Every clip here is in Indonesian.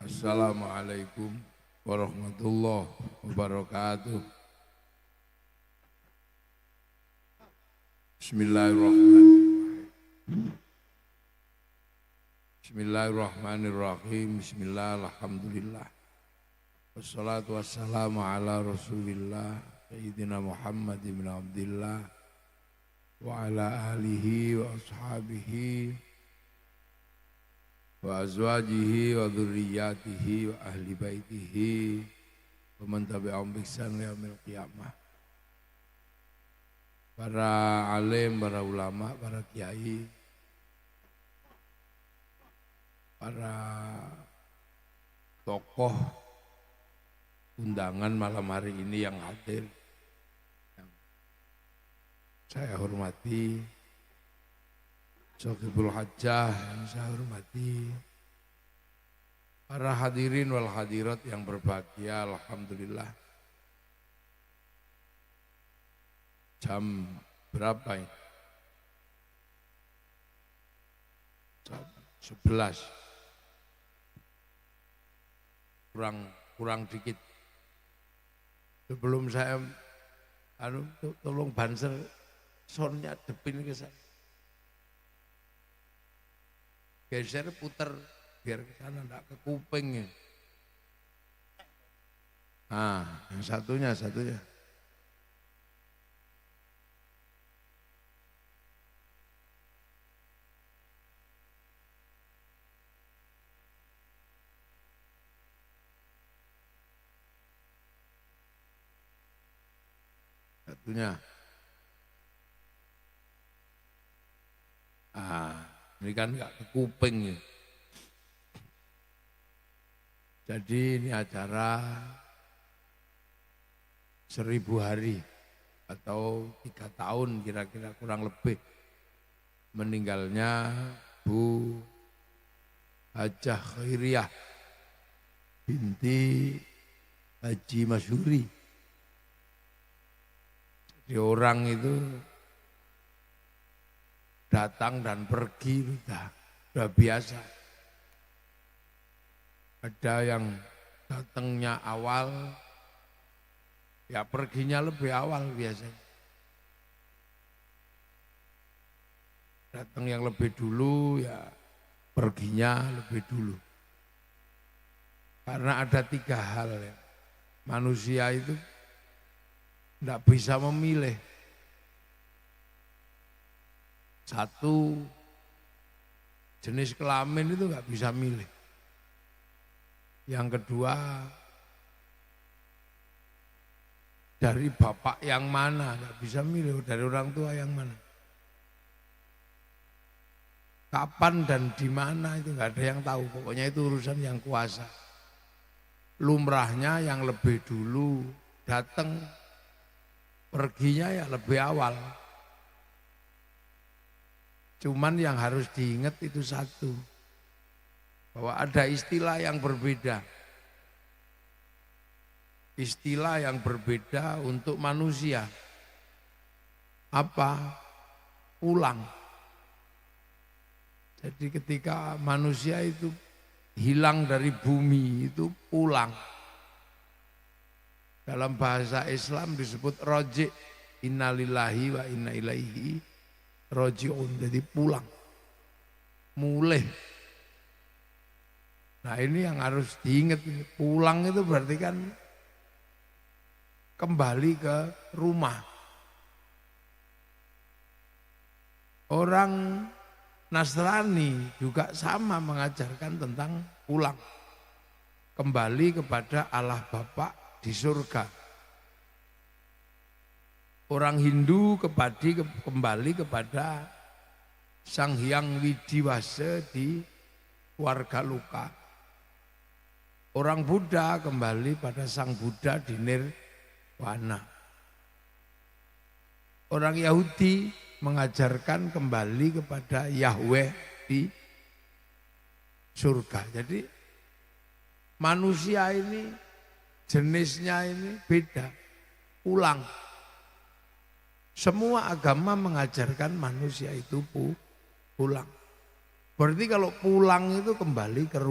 Assalamualaikum warahmatullahi wabarakatuh. Bismillahirrahmanirrahim. Bismillahirrahmanirrahim. Bismillah, alhamdulillah. Wassalatu wassalamu ala rasulillah Sayyidina Muhammad ibn Abdillah wa ala alihi wa ashabihi wa azwajihi wa dzurriyyatihi wa ahli baitihi wa man tabi'ahum bi ihsan ila yaumil qiyamah. Para alim, para ulama, para kiai, para tokoh undangan malam hari ini yang hadir, yang saya hormati, Sokibul Hajjah yang saya hormati, para hadirin wal hadirat yang berbahagia, alhamdulillah. Jam berapa ini? Jam 11. Kurang dikit. Sebelum saya tolong banser soundnya depin ke sana. Geser putar biar ke sana enggak ke kuping. Nah, yang satunya. Satunya. Ini kan enggak ke kuping ya. Jadi ini acara 1000 hari atau 3 tahun kira-kira kurang lebih meninggalnya Bu Hajjah Khairiyah binti Haji Masyuri. Jadi orang itu datang dan pergi udah biasa. Ada yang datangnya awal, ya perginya lebih awal biasanya. Datang yang lebih dulu, ya perginya lebih dulu. Karena ada 3 hal ya. Manusia itu tidak bisa memilih. Satu, jenis kelamin itu nggak bisa milih. Yang kedua, dari bapak yang mana nggak bisa milih, dari orang tua yang mana. Kapan dan di mana itu nggak ada yang tahu. Pokoknya itu urusan yang kuasa. Lumrahnya yang lebih dulu datang, perginya ya lebih awal. Cuman yang harus diingat itu satu, bahwa ada istilah yang berbeda. Istilah yang berbeda untuk manusia. Apa? Pulang. Jadi ketika manusia itu hilang dari bumi itu pulang. Dalam bahasa Islam disebut roji', innalillahi wa inna ilaihi roji'un, jadi pulang, mulih. Nah ini yang harus diingat, pulang itu berarti kan kembali ke rumah. Orang Nasrani juga sama mengajarkan tentang pulang, kembali kepada Allah Bapa di surga. Orang Hindu kembali kepada Sang Hyang Widiwasa di Warga Luka. Orang Buddha kembali pada Sang Buddha di Nirwana. Orang Yahudi mengajarkan kembali kepada Yahweh di surga. Jadi manusia ini jenisnya ini beda, pulang. Semua agama mengajarkan manusia itu pulang. Berarti kalau pulang itu kembali ke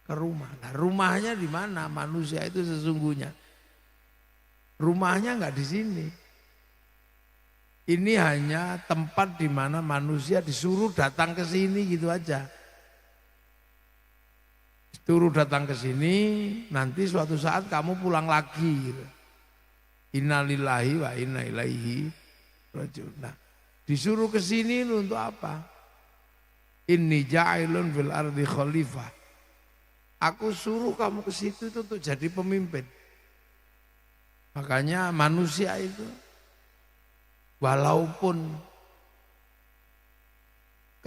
ke rumah. Nah, rumahnya di mana manusia itu sesungguhnya? Rumahnya enggak di sini. Ini hanya tempat di mana manusia disuruh datang ke sini gitu aja. Disuruh datang ke sini, nanti suatu saat kamu pulang lagi. Gitu. Innalillahi wa inna ilaihi raji'un. Nah, disuruh ke sini untuk apa? Inni ja'ilun fil ardi khalifah. Aku suruh kamu ke situ itu untuk jadi pemimpin. Makanya manusia itu walaupun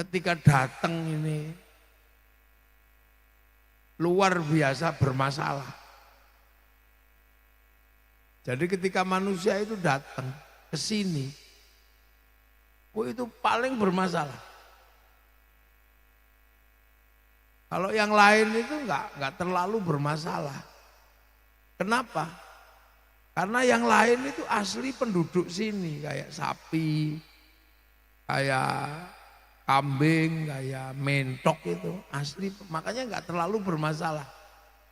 ketika datang ini luar biasa bermasalah. Jadi ketika manusia itu datang ke sini, itu paling bermasalah. Kalau yang lain itu enggak terlalu bermasalah. Kenapa? Karena yang lain itu asli penduduk sini, kayak sapi, kayak kambing, kayak mentok itu asli, makanya enggak terlalu bermasalah.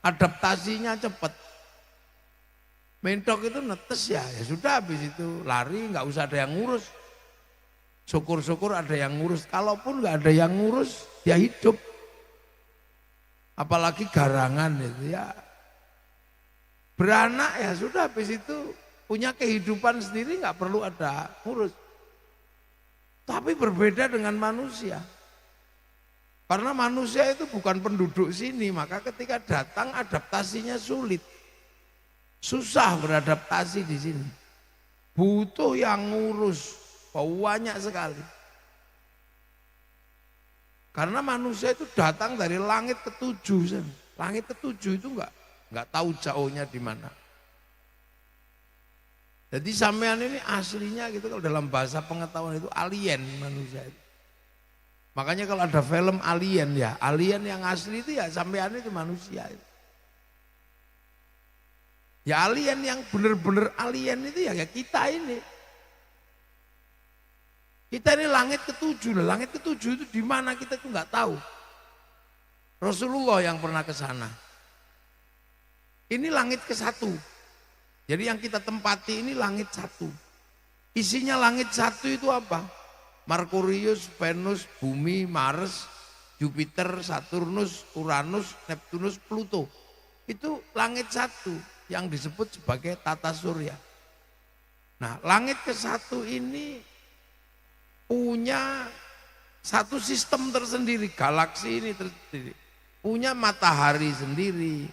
Adaptasinya cepat. Mentok itu netes ya sudah habis itu lari, enggak usah ada yang ngurus. Syukur-syukur ada yang ngurus. Kalaupun enggak ada yang ngurus, dia hidup. Apalagi garangan itu ya. Beranak ya sudah habis itu punya kehidupan sendiri, enggak perlu ada ngurus. Tapi berbeda dengan manusia. Karena manusia itu bukan penduduk sini, maka ketika datang adaptasinya sulit. Susah beradaptasi di sini. Butuh yang ngurus, banyak sekali. Karena manusia itu datang dari langit ketujuh. Langit ketujuh itu enggak tahu jauhnya di mana. Jadi sampean ini aslinya gitu, kalau dalam bahasa pengetahuan itu alien manusia itu. Makanya kalau ada film alien ya, alien yang asli itu ya sampean itu manusia itu. Ya alien yang benar-benar alien itu ya kita ini. Kita ini langit ketujuh, langit ketujuh itu di mana kita itu nggak tahu. Rasulullah yang pernah ke sana. Ini langit ke-1. Jadi yang kita tempati ini langit 1. Isinya langit 1 itu apa? Merkurius, Venus, Bumi, Mars, Jupiter, Saturnus, Uranus, Neptunus, Pluto. Itu langit 1. Yang disebut sebagai tata surya. Nah, langit ke-1 ini punya satu sistem tersendiri, galaksi ini tersendiri. Punya matahari sendiri,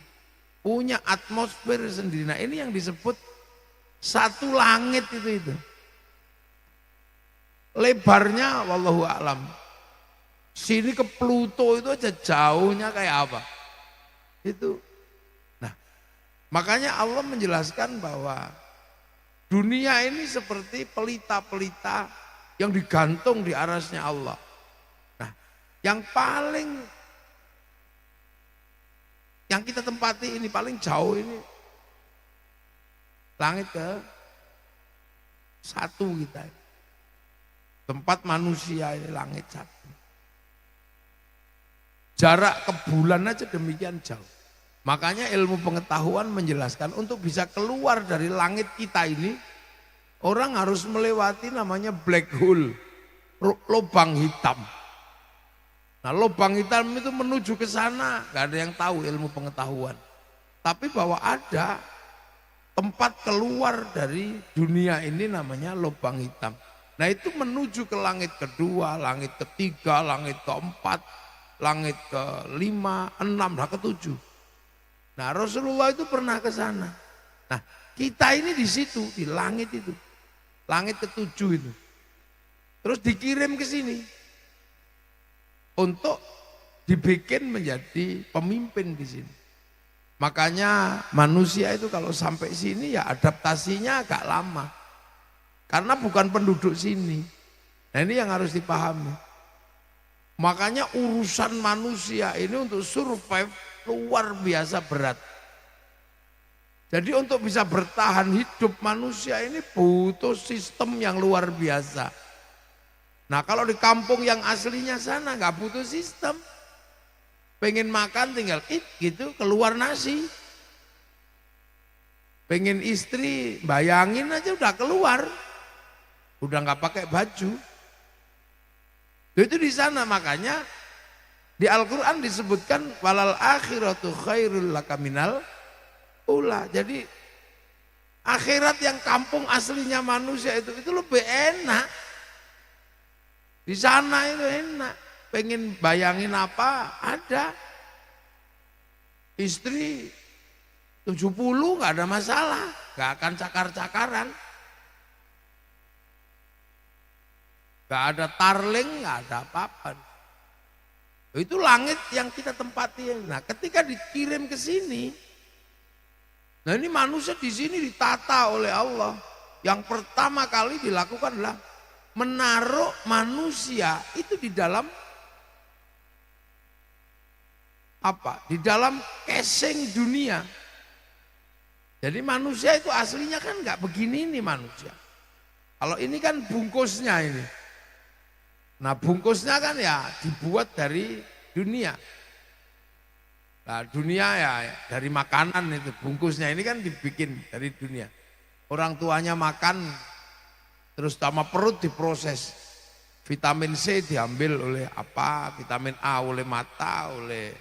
punya atmosfer sendiri. Nah, ini yang disebut satu langit itu. Lebarnya wallahu a'lam. Sini ke Pluto itu aja jauhnya kayak apa? Itu. Makanya Allah menjelaskan bahwa dunia ini seperti pelita-pelita yang digantung di arasnya Allah. Nah, yang kita tempati ini paling jauh ini langit ke-1 kita. Tempat manusia ini langit 1. Jarak ke bulan aja demikian jauh. Makanya ilmu pengetahuan menjelaskan untuk bisa keluar dari langit kita ini, orang harus melewati namanya black hole, lubang hitam. Nah, lubang hitam itu menuju ke sana, gak ada yang tahu ilmu pengetahuan. Tapi bahwa ada tempat keluar dari dunia ini namanya lubang hitam. Nah, itu menuju ke langit kedua, langit ketiga, langit keempat, langit kelima, 6, nah ke-7. Nah, Rasulullah itu pernah ke sana. Nah, kita ini di situ, di langit itu. Langit ke-7 itu. Terus dikirim ke sini. Untuk dibikin menjadi pemimpin di sini. Makanya manusia itu kalau sampai sini ya adaptasinya agak lama. Karena bukan penduduk sini. Nah, ini yang harus dipahami. Makanya urusan manusia ini untuk survive luar biasa berat. Jadi untuk bisa bertahan hidup manusia ini butuh sistem yang luar biasa. Nah, kalau di kampung yang aslinya sana nggak butuh sistem. Pengen makan tinggal gitu keluar nasi. Pengen istri bayangin aja udah keluar. Udah nggak pakai baju. Itu di sana makanya di Al-Quran disebutkan walal akhiratu khairul laka minal ula. Jadi akhirat yang kampung aslinya manusia itu lebih enak. Di sana itu enak. Pengen bayangin apa? Ada. Istri 70 nggak ada masalah, nggak akan cakar-cakaran. Nggak ada tarling, nggak ada apa-apa. Itu langit yang kita tempati. Nah, ketika dikirim ke sini, nah ini manusia di sini ditata oleh Allah. Yang pertama kali dilakukan adalah menaruh manusia itu di dalam apa? Di dalam casing dunia. Jadi manusia itu aslinya kan nggak begini nih manusia. Kalau ini kan bungkusnya ini. Nah bungkusnya kan ya dibuat dari dunia. Nah dunia ya dari makanan itu bungkusnya ini kan dibikin dari dunia. Orang tuanya makan terus sama perut diproses. Vitamin C diambil oleh apa, vitamin A oleh mata, oleh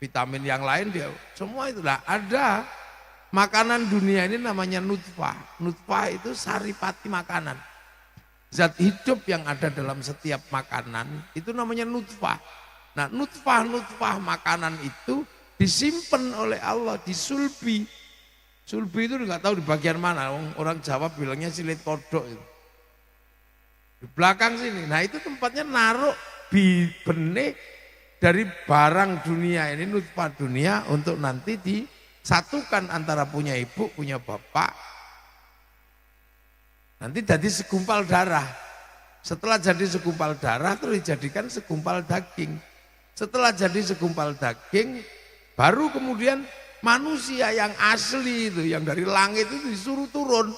vitamin yang lain dia semua itu lah ada. Makanan dunia ini namanya nutfah. Nutfah itu saripati makanan. Zat hidup yang ada dalam setiap makanan itu namanya nutfah. Nah nutfah makanan itu disimpan oleh Allah di sulbi. Sulbi itu nggak tahu di bagian mana. Orang Jawa bilangnya silit kodok itu. Di belakang sini. Nah itu tempatnya naruh benih dari barang dunia ini nutfah dunia untuk nanti disatukan antara punya ibu, punya bapak. Nanti jadi segumpal darah. Setelah jadi segumpal darah terus dijadikan segumpal daging. Setelah jadi segumpal daging baru kemudian manusia yang asli itu yang dari langit itu disuruh turun.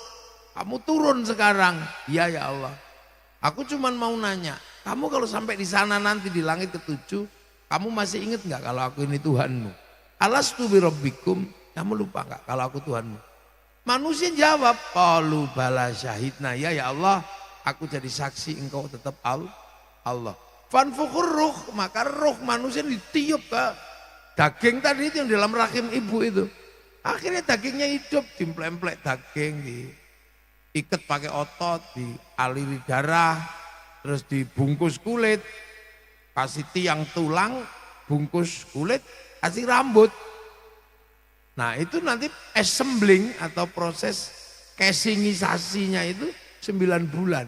Kamu turun sekarang. Iya ya Allah. Aku cuman mau nanya, kamu kalau sampai di sana nanti di langit ketujuh, kamu masih ingat nggak kalau aku ini Tuhanmu? Alastu birabbikum, kamu lupa nggak kalau aku Tuhanmu? Manusia jawab, qalu bala syahidna, ya Allah, aku jadi saksi engkau tetap Allah. Fanfukhur ruh, maka ruh manusia ditiup ke daging tadi itu yang dalam rahim ibu itu. Akhirnya dagingnya hidup, dimplek-plek daging, diikat pakai otot, dialiri darah, terus dibungkus kulit, kasih tiang tulang, bungkus kulit, kasih rambut. Nah itu nanti assembling atau proses casingisasinya itu 9 bulan.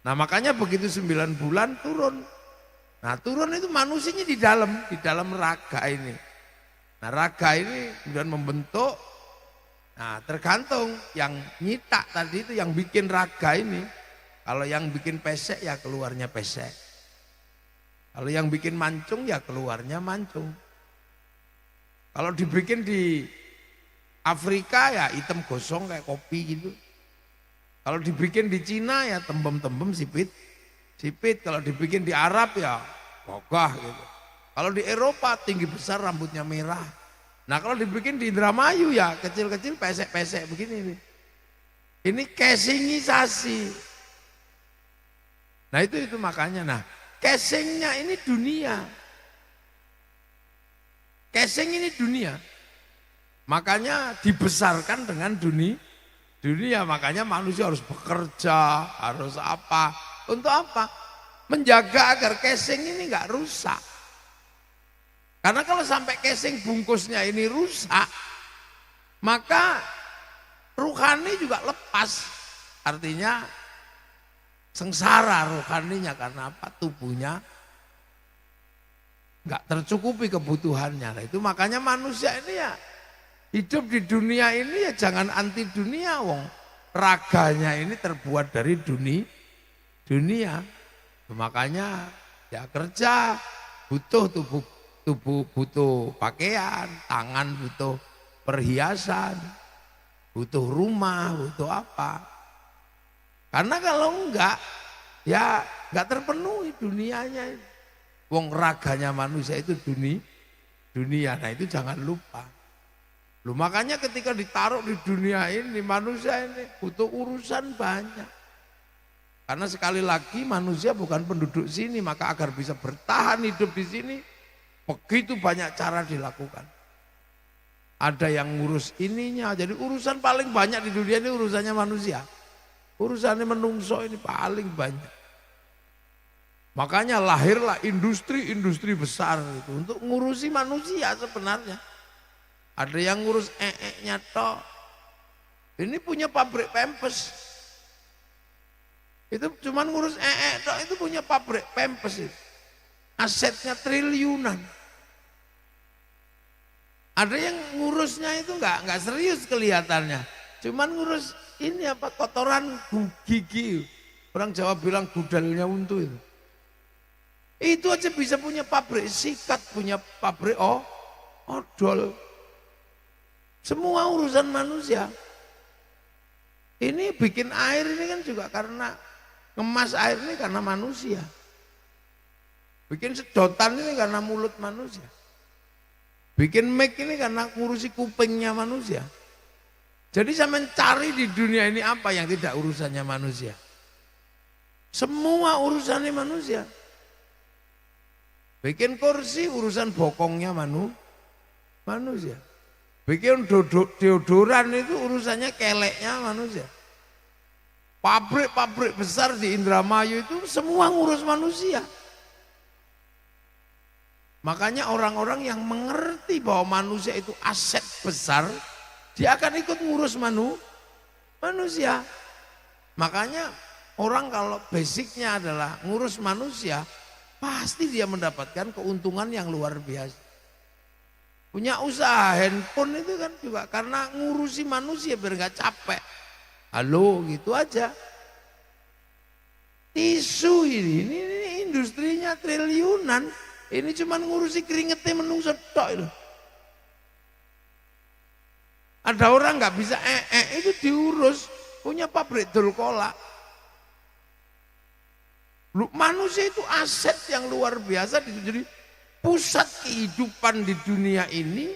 Nah makanya begitu 9 bulan turun. Nah turun itu manusianya di dalam raga ini. Nah raga ini kemudian membentuk, nah tergantung yang nyitak tadi itu yang bikin raga ini. Kalau yang bikin pesek ya keluarnya pesek. Kalau yang bikin mancung ya keluarnya mancung. Kalau dibikin di Afrika ya hitam gosong kayak kopi gitu. Kalau dibikin di Cina ya tembem-tembem sipit. Kalau dibikin di Arab ya gagah gitu. Kalau di Eropa tinggi besar rambutnya merah. Nah kalau dibikin di Indramayu ya kecil-kecil pesek-pesek begini nih. Ini casingisasi. Nah itu makanya. Nah casingnya ini dunia. Casing ini dunia, makanya dibesarkan dengan dunia, makanya manusia harus bekerja, harus apa, untuk apa? Menjaga agar casing ini nggak rusak. Karena kalau sampai casing bungkusnya ini rusak, maka ruhani juga lepas, artinya sengsara ruhaninya karena apa? Tubuhnya nggak tercukupi kebutuhannya. Nah, itu makanya manusia ini ya hidup di dunia ini ya jangan anti dunia wong. Raganya ini terbuat dari dunia. Makanya ya kerja butuh tubuh butuh pakaian, tangan butuh perhiasan, butuh rumah, butuh apa. Karena kalau enggak ya enggak terpenuhi dunianya ini. Wong raganya manusia itu dunia. Nah itu jangan lupa. Loh, makanya ketika ditaruh di dunia ini, manusia ini butuh urusan banyak. Karena sekali lagi manusia bukan penduduk sini, maka agar bisa bertahan hidup di sini, begitu banyak cara dilakukan. Ada yang ngurus ininya, jadi urusan paling banyak di dunia ini urusannya manusia. Urusannya menungso ini paling banyak. Makanya lahirlah industri-industri besar itu untuk ngurusi manusia sebenarnya. Ada yang ngurus nya toh. Ini punya pabrik Pampers. Itu cuman ngurus toh, itu punya pabrik Pampers itu. Asetnya triliunan. Ada yang ngurusnya itu enggak serius kelihatannya. Cuman ngurus ini apa kotoran gigi. Orang Jawa bilang gudalnya untu itu. Itu aja bisa punya pabrik sikat, punya pabrik odol. Semua urusan manusia. Ini bikin air ini kan juga karena ngemas air ini karena manusia. Bikin sedotan ini karena mulut manusia. Bikin mic ini karena ngurusi kupingnya manusia. Jadi saya mencari di dunia ini apa yang tidak urusannya manusia. Semua urusannya manusia. Bikin kursi urusan bokongnya manusia. Bikin deodoran itu urusannya keleknya manusia. Pabrik-pabrik besar di Indramayu itu semua ngurus manusia. Makanya orang-orang yang mengerti bahwa manusia itu aset besar, dia akan ikut ngurus manusia. Makanya orang kalau basicnya adalah ngurus manusia, pasti dia mendapatkan keuntungan yang luar biasa. Punya usaha handphone itu kan juga karena ngurusi manusia biar gak capek. Halo gitu aja. Tisu ini industrinya triliunan. Ini cuma ngurusi keringetnya menungso tok itu. Ada orang gak bisa itu diurus. Punya pabrik dol kolak. Manusia itu aset yang luar biasa. Jadi pusat kehidupan di dunia ini,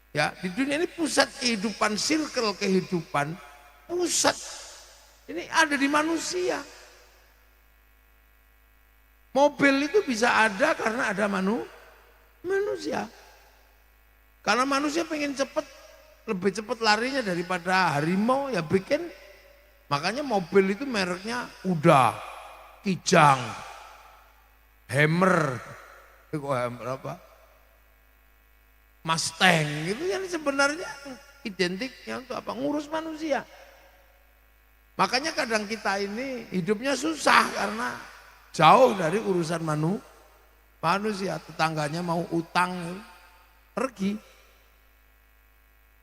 ya di dunia ini pusat kehidupan, circle kehidupan, pusat ini ada di manusia. Mobil itu bisa ada karena ada manusia. Karena manusia pengen lebih cepat larinya daripada harimau, ya bikin. Makanya mobil itu mereknya Uda, Kijang, Hammer, apa? Mustang gitu kan sebenarnya identiknya untuk apa? Ngurus manusia. Makanya kadang kita ini hidupnya susah karena jauh dari urusan manusia. Tetangganya mau utang pergi.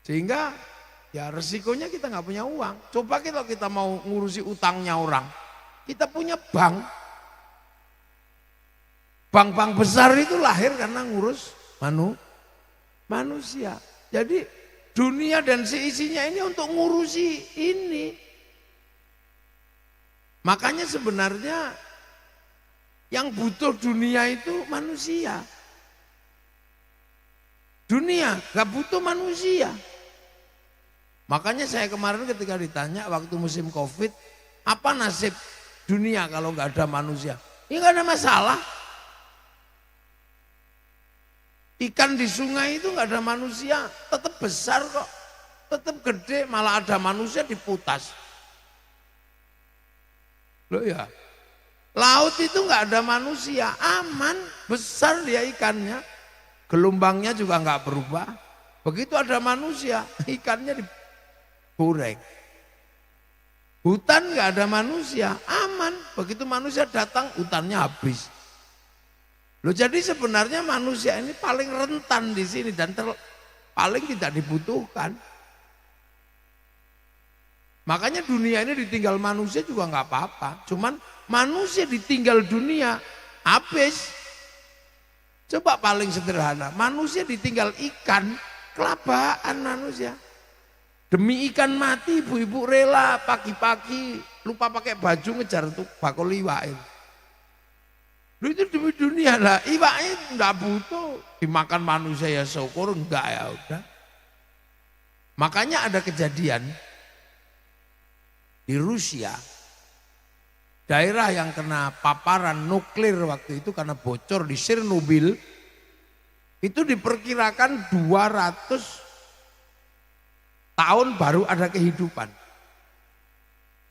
Sehingga ya resikonya kita nggak punya uang. Coba kalau kita mau ngurusi utangnya orang. Kita punya bank. Bank-bank besar itu lahir karena ngurus manusia. Jadi dunia dan seisinya ini untuk ngurusi ini. Makanya sebenarnya yang butuh dunia itu manusia. Dunia gak butuh manusia. Makanya saya kemarin ketika ditanya waktu musim Covid, apa nasib dunia kalau nggak ada manusia? Ya nggak ada masalah. Ikan di sungai itu nggak ada manusia, tetap besar kok, tetap gede, malah ada manusia diputas. Loh ya, laut itu nggak ada manusia, aman, besar dia ikannya, gelombangnya juga nggak berubah. Begitu ada manusia, ikannya digoreng. Hutan nggak ada manusia, aman. Begitu manusia datang, hutannya habis. Loh jadi sebenarnya manusia ini paling rentan di sini dan paling tidak dibutuhkan. Makanya dunia ini ditinggal manusia juga nggak apa-apa. Cuman manusia ditinggal dunia, habis. Coba paling sederhana, manusia ditinggal ikan, kelabaan manusia. Demi ikan mati ibu-ibu rela pagi-pagi lupa pakai baju ngejar tuh bakul liwak itu. Lu itu demi dunia lah, iwaknya enggak butuh dimakan manusia ya syukur, enggak ya udah. Makanya ada kejadian di Rusia, daerah yang kena paparan nuklir waktu itu karena bocor di Chernobyl, itu diperkirakan 200 tahun baru ada kehidupan.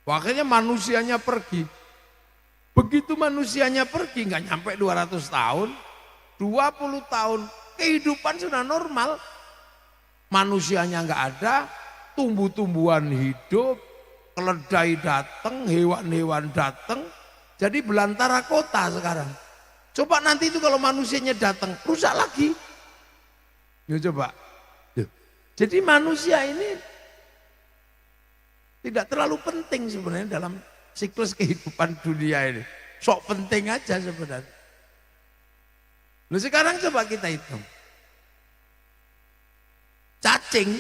Makanya manusianya pergi. Begitu manusianya pergi, nggak nyampe 200 tahun, 20 tahun, kehidupan sudah normal. Manusianya nggak ada, tumbuh-tumbuhan hidup, keledai datang, hewan-hewan datang, jadi belantara kota sekarang. Coba nanti itu kalau manusianya datang, rusak lagi. Ya coba. Jadi manusia ini tidak terlalu penting sebenarnya dalam siklus kehidupan dunia ini. Sok penting aja sebenarnya. Lalu sekarang coba kita hitung. Cacing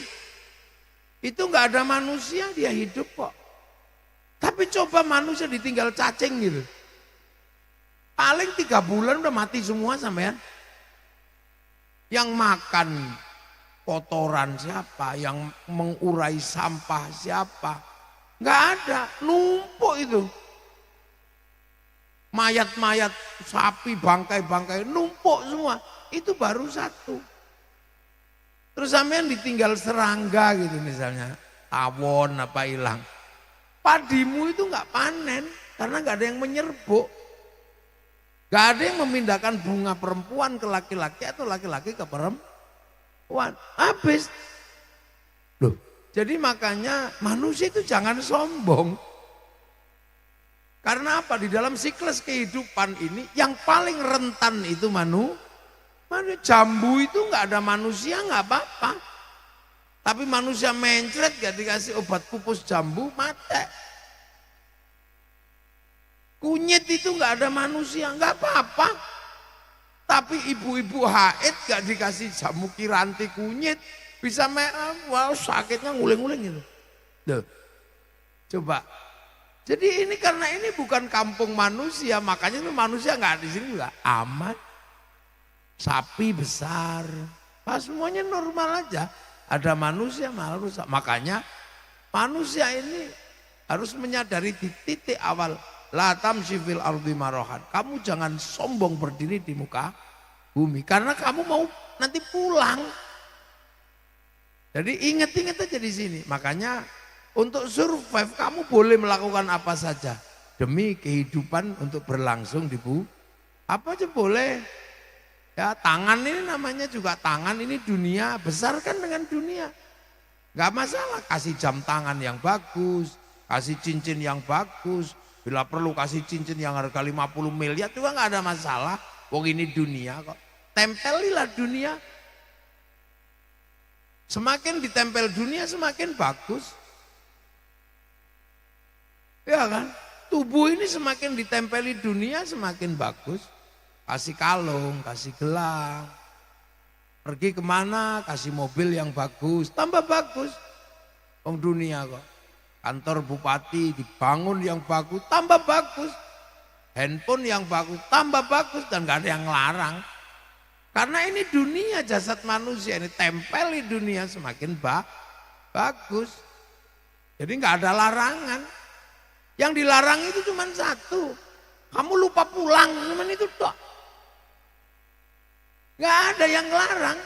itu nggak ada manusia dia hidup kok. Tapi coba manusia ditinggal cacing gitu. Paling 3 bulan udah mati semua sampean. Yang makan kotoran siapa, yang mengurai sampah siapa. Nggak ada, numpuk itu. Mayat-mayat sapi, bangkai-bangkai numpuk semua. Itu baru satu. Terus sampean ditinggal serangga gitu misalnya, tawon apa hilang. Padimu itu nggak panen karena nggak ada yang menyerbuk. Nggak ada yang memindahkan bunga perempuan ke laki-laki atau laki-laki ke perempuan. Habis. Loh, jadi makanya manusia itu jangan sombong. Karena apa? Di dalam siklus kehidupan ini yang paling rentan itu jambu itu nggak ada manusia nggak apa-apa. Tapi manusia mencret gak dikasih obat pupus jambu mati. Kunyit itu nggak ada manusia nggak apa-apa. Tapi ibu-ibu haid gak dikasih jamu kiranti kunyit bisa wow, sakitnya nguling-nguling gitu. Duh. Coba. Jadi ini karena ini bukan kampung manusia, makanya itu manusia nggak di sini juga aman. Sapi besar, pas semuanya normal aja. Ada manusia malah rusak. Makanya manusia ini harus menyadari di titik awal. La tamshi fil ardi marahan. Kamu jangan sombong berdiri di muka bumi. Karena kamu mau nanti pulang. Jadi ingat-ingat aja di sini. Makanya untuk survive kamu boleh melakukan apa saja. Demi kehidupan untuk berlangsung di bumi. Apa aja boleh. Ya, tangan ini namanya juga tangan, ini dunia, besarkan dengan dunia. Gak masalah, kasih jam tangan yang bagus, kasih cincin yang bagus, bila perlu kasih cincin yang harga 50 miliar juga gak ada masalah. Wong ini dunia kok, tempelilah dunia. Semakin ditempel dunia semakin bagus. Ya kan, tubuh ini semakin ditempeli dunia semakin bagus. Kasih kalung, kasih gelang, pergi kemana, kasih mobil yang bagus, tambah bagus. Wong dunia kok, kantor bupati dibangun yang bagus, tambah bagus. Handphone yang bagus, tambah bagus dan gak ada yang larang. Karena ini dunia jasad manusia, ini tempel di dunia semakin bagus. Jadi gak ada larangan. Yang dilarang itu cuma satu, kamu lupa pulang, cuman itu tok. Gak ada yang larang.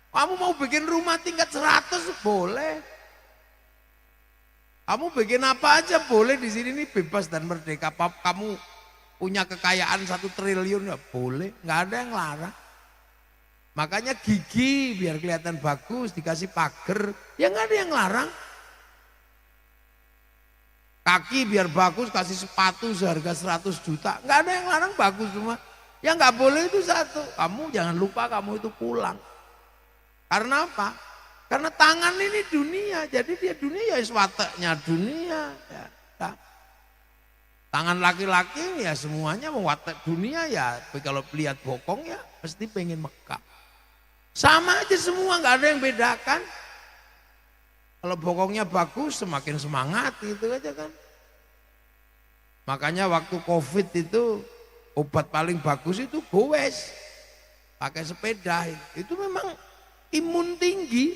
Kamu mau bikin rumah tingkat 100 boleh. Kamu bikin apa aja boleh di sini nih bebas dan merdeka. Kamu punya kekayaan 1 triliun ya boleh. Gak ada yang larang. Makanya gigi biar kelihatan bagus dikasih pagar. Ya gak ada yang larang. Kaki biar bagus kasih sepatu seharga 100 juta. Gak ada yang larang, bagus semua. Yang nggak boleh itu satu, kamu jangan lupa kamu itu pulang. Karena apa? Karena tangan ini dunia, jadi dia dunia ya wataknya dunia. Ya. Tangan laki-laki ya semuanya mewatak dunia ya, tapi kalau lihat bokong ya pasti pengen mekap. Sama aja semua, nggak ada yang bedakan. Kalau bokongnya bagus semakin semangat gitu aja kan. Makanya waktu COVID itu Obat paling bagus itu goes, pakai sepeda. Itu memang imun tinggi.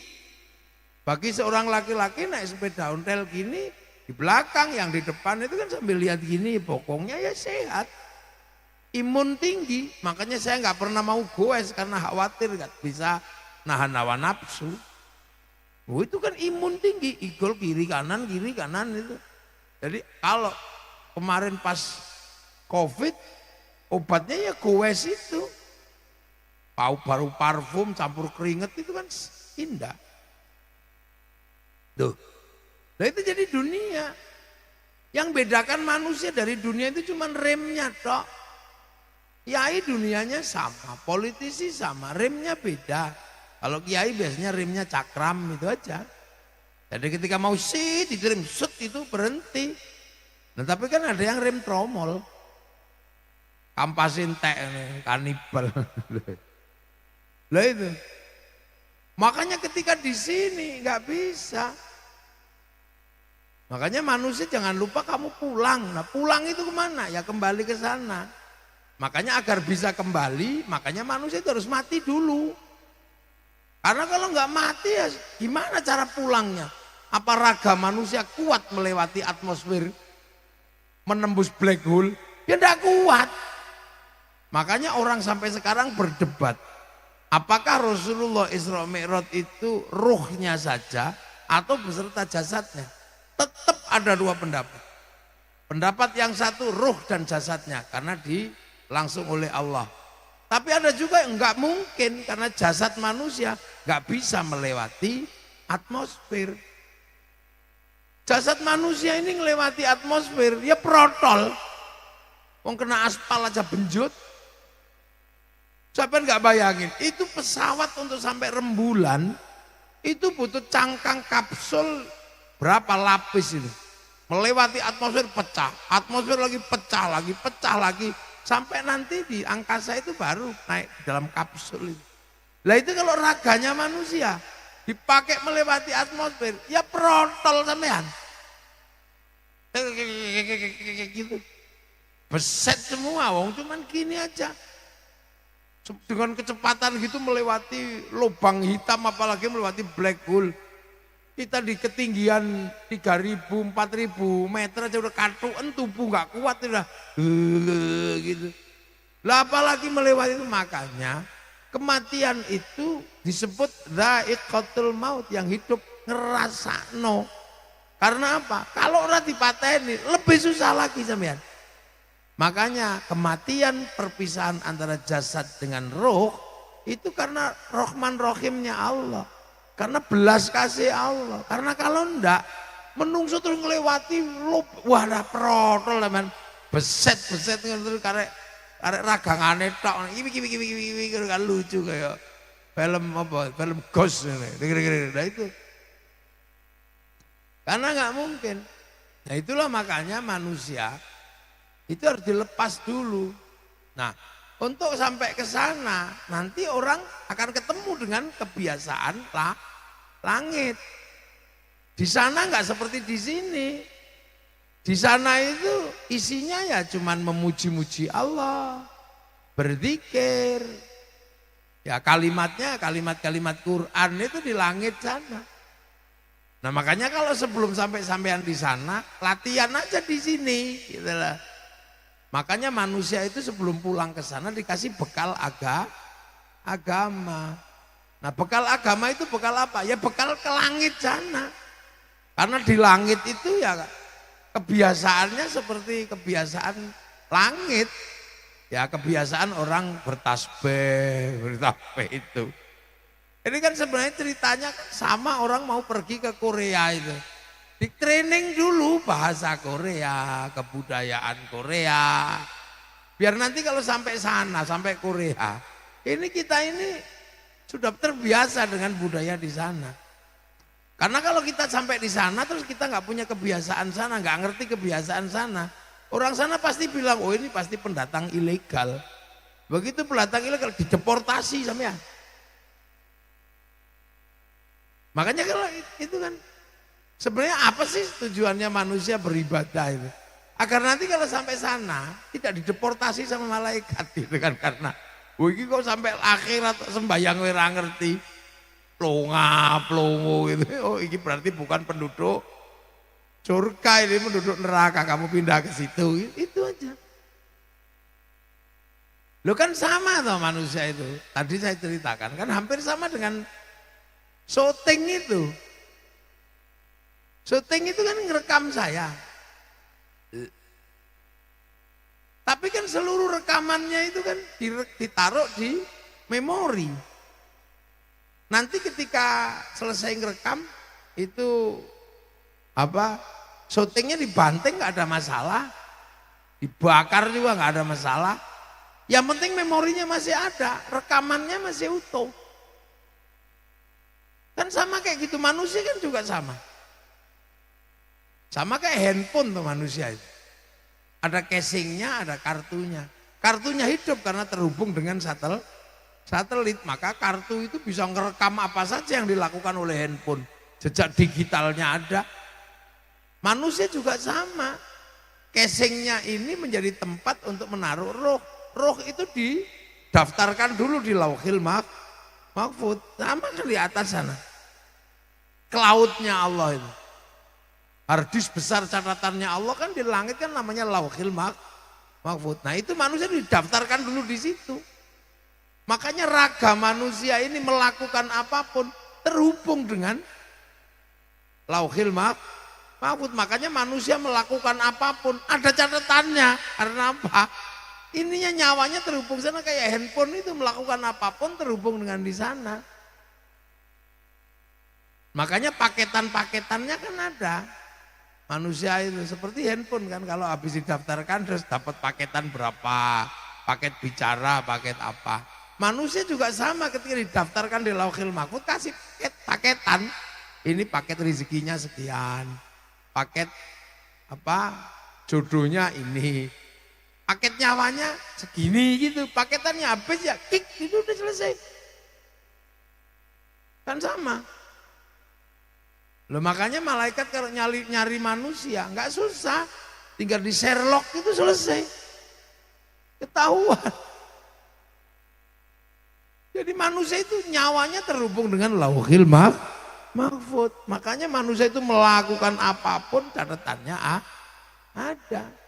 Bagi seorang laki-laki naik sepeda ontel gini, di belakang yang di depan itu kan sambil lihat gini, pokoknya ya sehat. Imun tinggi, makanya saya nggak pernah mau goes karena khawatir nggak bisa nahan hawa nafsu. Oh, itu kan imun tinggi, igol kiri kanan itu. Jadi kalau kemarin pas COVID, obatnya ya goes itu. Baru parfum campur keringet itu kan indah. Tuh. Nah itu jadi dunia. Yang bedakan manusia dari dunia itu cuma remnya tok. Kiai dunianya sama, politisi sama, remnya beda. Kalau kiai biasanya remnya cakram itu aja. Jadi ketika mau sit itu rem set itu berhenti. Nah tapi kan ada yang rem tromol. Kampasin tek kanibal. Lah itu. Makanya ketika di sini nggak bisa. Makanya manusia jangan lupa kamu pulang. Nah pulang itu kemana? Ya kembali ke sana. Makanya agar bisa kembali, makanya manusia itu harus mati dulu. Karena kalau nggak mati ya gimana cara pulangnya? Apa raga manusia kuat melewati atmosfer, menembus black hole? Ya nggak kuat. Makanya orang sampai sekarang berdebat. Apakah Rasulullah Isra Mi'raj itu ruhnya saja atau beserta jasadnya? Tetap ada dua pendapat. Pendapat yang satu ruh dan jasadnya karena langsung oleh Allah. Tapi ada juga yang enggak mungkin karena jasad manusia enggak bisa melewati atmosfer. Jasad manusia ini melewati atmosfer, ya protol. Wong kena aspal aja benjut. Siapa enggak bayangin, itu pesawat untuk sampai rembulan itu butuh cangkang kapsul berapa lapis itu. Melewati atmosfer pecah, atmosfer lagi pecah lagi. Sampai nanti di angkasa itu baru naik dalam kapsul itu. Lah itu kalau raganya manusia dipakai melewati atmosfer, ya protol sampean. Gitu. Beset semua, wong cuman gini aja. Dengan kecepatan gitu melewati lubang hitam apalagi melewati black hole. Kita di ketinggian 3.000, 4.000 meter aja udah katuan tubuh nggak kuat udah gitu. Lah apalagi melewati itu, makanya kematian itu disebut dha'iqatul maut, yang hidup ngerasakno. Karena apa? Kalau orang dipateni lebih susah lagi sampean. Makanya kematian perpisahan antara jasad dengan roh itu karena Rahman Rahimnya Allah. Karena belas kasih Allah. Karena kalau enggak menungso terus ngelewati wah dah protol teman. Beset terus karek ragangane tok. Iki kan lucu kayak film apa? Film Ghost ini. Nah itu. Karena nggak mungkin. Nah itulah makanya manusia itu harus dilepas dulu. Nah, untuk sampai ke sana nanti orang akan ketemu dengan kebiasaan langit. Di sana nggak seperti di sini. Di sana itu isinya ya cuman memuji-muji Allah, berzikir. Ya kalimatnya kalimat-kalimat Quran itu di langit sana. Nah makanya kalau sebelum sampean di sana latihan aja di sini, gitu lah. Makanya manusia itu sebelum pulang ke sana dikasih bekal agama. Nah bekal agama itu bekal apa? Ya bekal ke langit sana. Karena di langit itu ya kebiasaannya seperti kebiasaan langit. Ya kebiasaan orang bertasbih itu. Ini kan sebenarnya ceritanya kan sama orang mau pergi ke Korea itu. Di training dulu bahasa Korea, kebudayaan Korea. Biar nanti kalau sampai sana, sampai Korea, kita ini sudah terbiasa dengan budaya di sana. Karena kalau kita sampai di sana terus kita nggak punya kebiasaan sana, nggak ngerti kebiasaan sana, orang sana pasti bilang, oh ini pasti pendatang ilegal. Begitu pendatang ilegal dideportasi sama ya. Makanya kalau itu kan sebenarnya apa sih tujuannya manusia beribadah itu? Agar nanti kalau sampai sana tidak dideportasi sama malaikat gitu kan, karena iki kok sampai akhirat sembayang ora ngerti. Plongo gitu. Oh, ini berarti bukan penduduk surga, ini penduduk neraka, kamu pindah ke situ. Itu aja. Lo kan sama toh manusia itu. Tadi saya ceritakan kan hampir sama dengan syuting itu. Syuting itu kan ngerekam saya. Tapi kan seluruh rekamannya itu kan ditaruh di memori. Nanti ketika selesai ngerekam itu syutingnya dibanting nggak ada masalah, dibakar juga nggak ada masalah. Yang penting memorinya masih ada, rekamannya masih utuh. Kan sama kayak gitu, manusia kan juga sama. Sama kayak handphone tuh manusia itu. Ada casingnya, ada kartunya. Kartunya hidup karena terhubung dengan satelit. Maka kartu itu bisa ngerekam apa saja yang dilakukan oleh handphone. Jejak digitalnya ada. Manusia juga sama. Casingnya ini menjadi tempat untuk menaruh roh. Roh itu didaftarkan dulu di Lauhil Mahfud. Sama kan di atas sana. Cloudnya Allah itu. Harddisk besar catatannya Allah kan di langit kan namanya Lauhil Mahfud. Nah itu manusia didaftarkan dulu di situ. Makanya raga manusia ini melakukan apapun terhubung dengan Lauhil Mahfud. Makanya manusia melakukan apapun ada catatannya. Karena apa? Ininya nyawanya terhubung sana, kayak handphone itu melakukan apapun terhubung dengan di sana. Makanya paketan-paketannya kan ada. Manusia itu seperti handphone kan, kalau habis didaftarkan terus dapat paketan berapa, paket bicara, paket apa. Manusia juga sama, ketika didaftarkan di Lauhil Mahfud kasih paketan. Ini paket rezekinya sekian, paket jodohnya ini. Paket nyawanya segini gitu, paketannya habis ya kik, itu udah selesai. Kan sama. Loh makanya malaikat kalau nyari manusia nggak susah, tinggal di Sherlock itu selesai. Ketahuan. Jadi manusia itu nyawanya terhubung dengan Lauhil Mahfud. Makanya manusia itu melakukan apapun catatannya ada.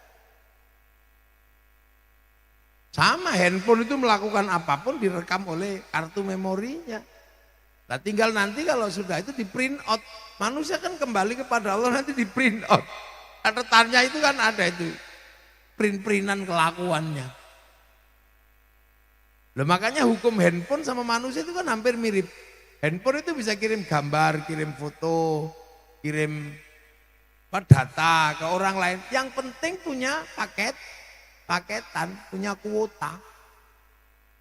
Sama handphone itu melakukan apapun direkam oleh kartu memorinya. Nah tinggal nanti kalau sudah itu di print out. Manusia kan kembali kepada Allah nanti di print out. Catatannya itu kan ada itu. Print-printan kelakuannya. Loh makanya hukum handphone sama manusia itu kan hampir mirip. Handphone itu bisa kirim gambar, kirim foto, kirim data ke orang lain. Yang penting punya paketan, punya kuota.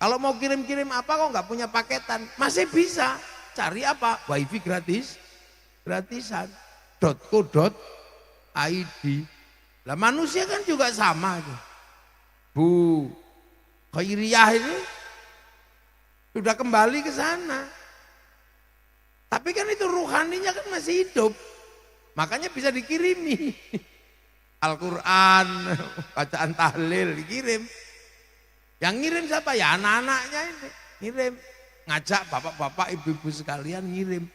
Kalau mau kirim-kirim apa kok nggak punya paketan, masih bisa cari apa? Wifi gratisan. .co.id. Lah manusia kan juga sama. Bu Khairiyah ini sudah kembali ke sana. Tapi kan itu ruhaninya kan masih hidup. Makanya bisa dikirimi. Al-Quran, bacaan tahlil dikirim. Yang ngirim siapa? Ya anak-anaknya ini ngirim. Ngajak bapak-bapak, ibu-ibu sekalian ngirim.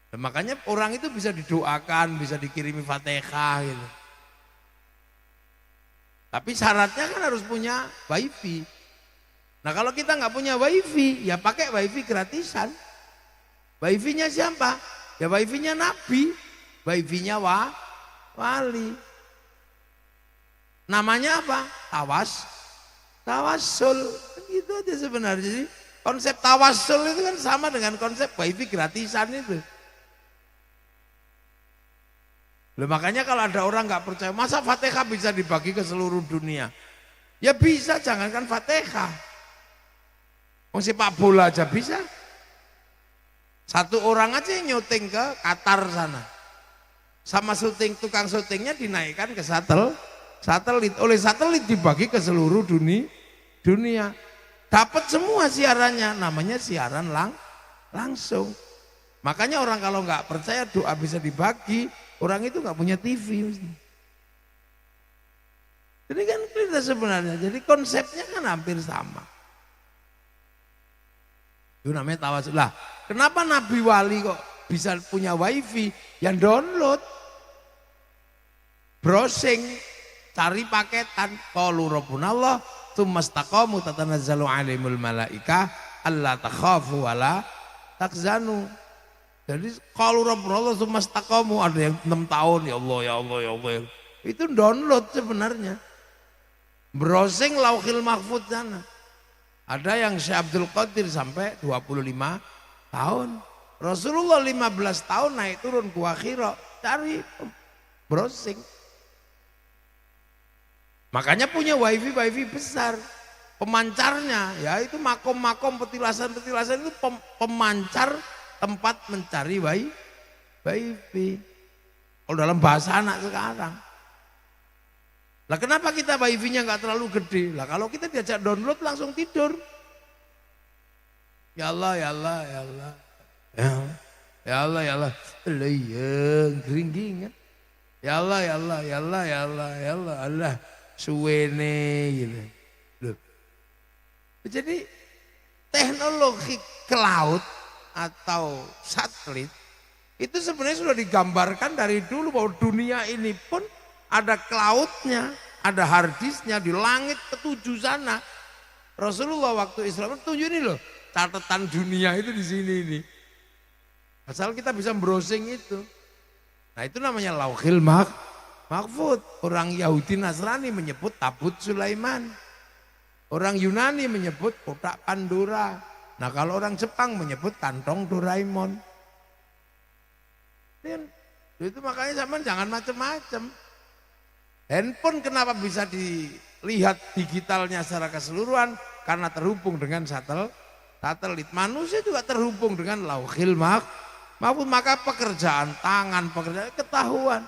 Dan makanya orang itu bisa didoakan, bisa dikirimi Fatihah gitu. Tapi syaratnya kan harus punya wifi. Nah kalau kita nggak punya wifi, ya pakai wifi gratisan. Wifi-nya siapa? Ya wifi-nya Nabi, wifi-nya wali. Namanya apa? Tawassul. Gitu aja sebenarnya sih. Konsep tawassul itu kan sama dengan konsep wifi gratisan itu. Loh, makanya kalau ada orang nggak percaya, masa Fatihah bisa dibagi ke seluruh dunia? Ya bisa, jangankan Fatihah. Sepak bola aja bisa. Satu orang aja yang nyuting ke Qatar sana. Sama tukang syutingnya dinaikkan ke satelit. Oleh satelit dibagi ke seluruh dunia. Dapat semua siarannya, namanya siaran langsung. Makanya orang kalau nggak percaya doa bisa dibagi, orang itu nggak punya TV. Jadi kan kita sebenarnya, jadi konsepnya kan hampir sama. Itu namanya tawasul. Lah, kenapa Nabi Wali kok bisa punya wifi? Yang download, browsing, cari paketan. Qalu rabbunallah, tsumma istaqamu tatanazzalu alaihimul malaikah alla takhafu wala takzanu. Jadi kalau rabbunallah tsumma istaqamu, ada yang 6 tahun, ya Allah, ya Allah, ya Allah. Itu download sebenarnya. Browsing Lauhil Mahfuz sana. Ada yang Syekh Abdul Qadir sampai 25 tahun. Rasulullah 15 tahun naik turun ke Hira, cari browsing. Makanya punya wifi besar. Pemancarnya ya itu makom-makom, petilasan-petilasan itu pemancar tempat mencari wifi. Kalau dalam bahasa anak sekarang. Lah kenapa kita wifi-nya nggak terlalu gede? Lah kalau kita diajak download langsung tidur. Ya Allah, ya Allah, ya Allah. Ya Allah, ya Allah. Gering-geringan. Ya Allah, ya Allah, ya Allah, ya Allah, ya Allah, Allah. Suwene gitu. Loh. Jadi teknologi cloud atau satelit itu sebenarnya sudah digambarkan dari dulu bahwa dunia ini pun ada cloudnya, ada harddisknya di langit ketujuh sana. Rasulullah waktu Islam tunjuk ini loh, catatan dunia itu di sini ini. Asal kita bisa browsing itu. Nah itu namanya Lauhil Mahfuz. Orang Yahudi Nasrani menyebut tabut Sulaiman. Orang Yunani menyebut kotak Pandora. Nah kalau orang Jepang menyebut kantong Doraemon. Itu makanya zaman jangan macam-macam. Handphone kenapa bisa dilihat digitalnya secara keseluruhan? Karena terhubung dengan satelit. Manusia juga terhubung dengan Lauhil Mahfuz. Maka pekerjaan tangan, pekerjaan ketahuan.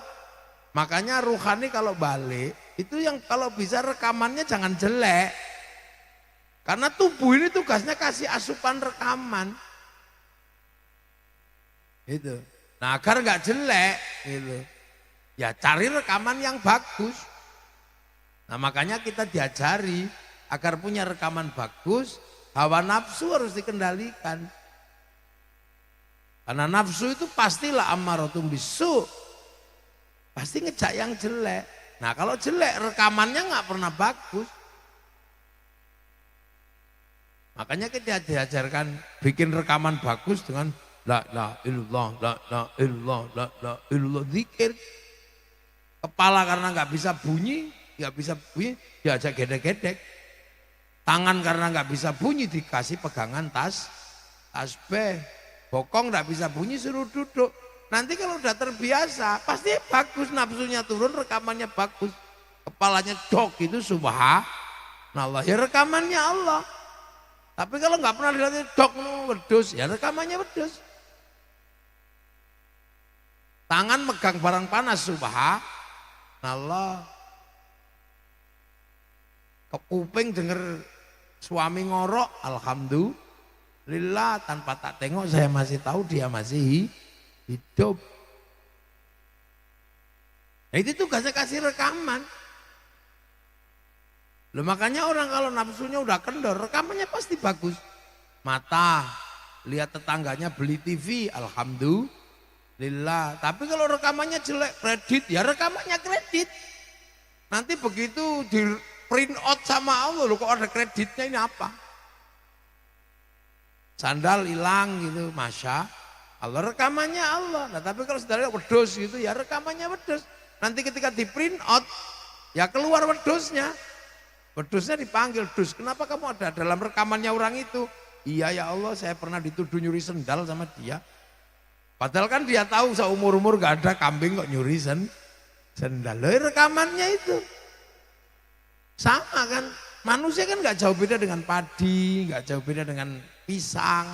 Makanya ruhani kalau balik, itu yang kalau bisa rekamannya jangan jelek. Karena tubuh ini tugasnya kasih asupan rekaman. Gitu. Nah agar nggak jelek gitu. Ya cari rekaman yang bagus. Nah makanya kita diajari agar punya rekaman bagus, hawa nafsu harus dikendalikan. Karena nafsu itu pastilah ammaratun bisu. Pasti ngejak yang jelek. Nah kalau jelek rekamannya nggak pernah bagus. Makanya kita diajarkan bikin rekaman bagus dengan la illallah, la illallah, zikir. Kepala karena nggak bisa bunyi, diajak gedek-gedek. Tangan karena nggak bisa bunyi dikasih pegangan tasbih. Bokong nggak bisa bunyi suruh duduk. Nanti kalau udah terbiasa pasti bagus, nafsunya turun, rekamannya bagus. Kepalanya dok itu subhanallah, ya rekamannya Allah. Tapi kalau nggak pernah dilihat dok wedus, ya rekamannya wedus. Tangan megang barang panas subhanallah. Kuping denger suami ngorok, alhamdulillah. Tanpa tak tengok saya masih tahu dia masih hidup. Nah itu tugasnya kasih rekaman. Loh makanya orang kalau nafsunya udah kendor, rekamannya pasti bagus. Mata, lihat tetangganya beli TV, alhamdulillah. Tapi kalau rekamannya jelek, kredit, ya rekamannya kredit. Nanti begitu di print out sama Allah, loh kok ada kreditnya ini apa? Sandal hilang gitu, masya Allah, rekamannya Allah. Nah tapi kalau saudara wedus gitu, ya rekamannya wedus. Nanti ketika di print out, ya keluar wedusnya. Wedusnya dipanggil, dus kenapa kamu ada dalam rekamannya orang itu? Iya ya Allah, saya pernah dituduh nyuri sendal sama dia. Padahal kan dia tahu seumur-umur gak ada kambing kok nyuri sendal. Loh, rekamannya itu. Sama kan, manusia kan gak jauh beda dengan padi, gak jauh beda dengan pisang.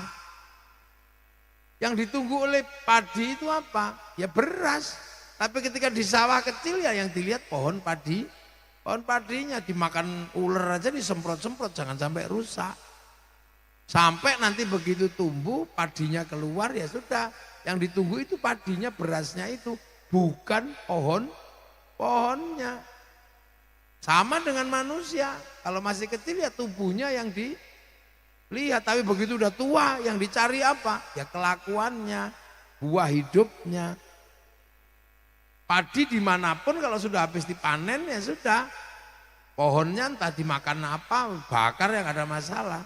Yang ditunggu oleh padi itu apa? Ya beras. Tapi ketika di sawah kecil ya yang dilihat pohon padi. Pohon padinya dimakan ular aja disemprot-semprot, jangan sampai rusak. Sampai nanti begitu tumbuh, padinya keluar ya sudah. Yang ditunggu itu padinya, berasnya itu, bukan pohonnya. Sama dengan manusia, kalau masih kecil ya tubuhnya yang dilihat, tapi begitu udah tua yang dicari apa? Ya kelakuannya, buah hidupnya. Padi dimanapun kalau sudah habis dipanen ya sudah, pohonnya entah dimakan apa, bakar yang ada masalah.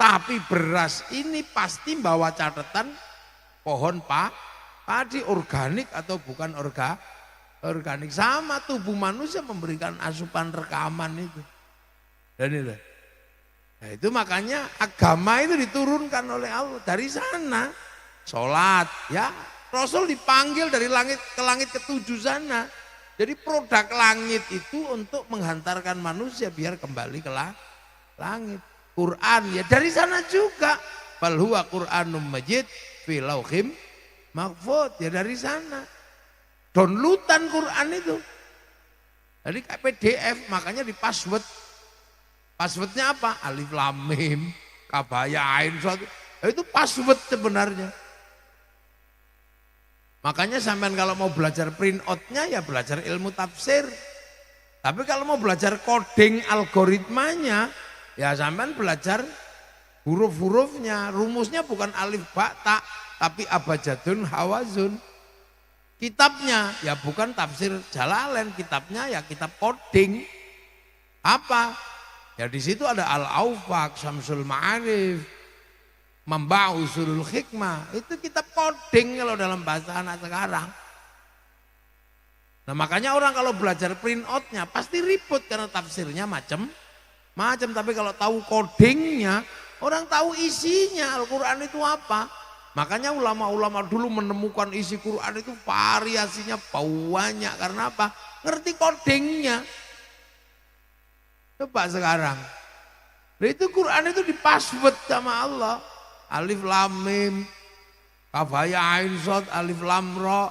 Tapi beras ini pasti bawa catatan pohon padi organik atau bukan organik. Sama tubuh manusia memberikan asupan rekaman itu. Dan itu. Nah itu makanya agama itu diturunkan oleh Allah dari sana. Sholat ya, Rasul dipanggil dari langit ke langit ketujuh sana. Jadi produk langit itu untuk menghantarkan manusia biar kembali ke langit. Quran ya dari sana juga. Bal huwa Qur'anum Majid fi lauhim mahfuz ya dari sana. Downloadan Quran itu. Jadi kayak PDF, makanya di password. Passwordnya apa? Alif Lam Mim, Kaf Ha Ya Ain Shad. Itu password sebenarnya. Makanya sampean kalau mau belajar print out-nya ya belajar ilmu tafsir. Tapi kalau mau belajar coding algoritmanya ya sampean belajar huruf-hurufnya. Rumusnya bukan alif ba ta, tapi abjadun hawazun. Kitabnya ya bukan tafsir Jalalain, kitabnya ya kitab coding. Apa? Ya di situ ada Al-Aufaq, Syamsul Ma'arif, Mamba Usulul Hikmah. Itu kitab coding kalau dalam bahasa anak sekarang. Nah makanya orang kalau belajar print out-nya pasti ribut karena tafsirnya macam-macam. Tapi kalau tahu codingnya, orang tahu isinya Al-Quran itu apa. Makanya ulama-ulama dulu menemukan isi Quran itu variasinya banyak. Karena apa? Ngerti codingnya. Coba sekarang. Nah itu Quran itu dipassword sama Allah. Alif Lam Mim, Kaf Ha Ya Ain Shad, Alif Lam Ra,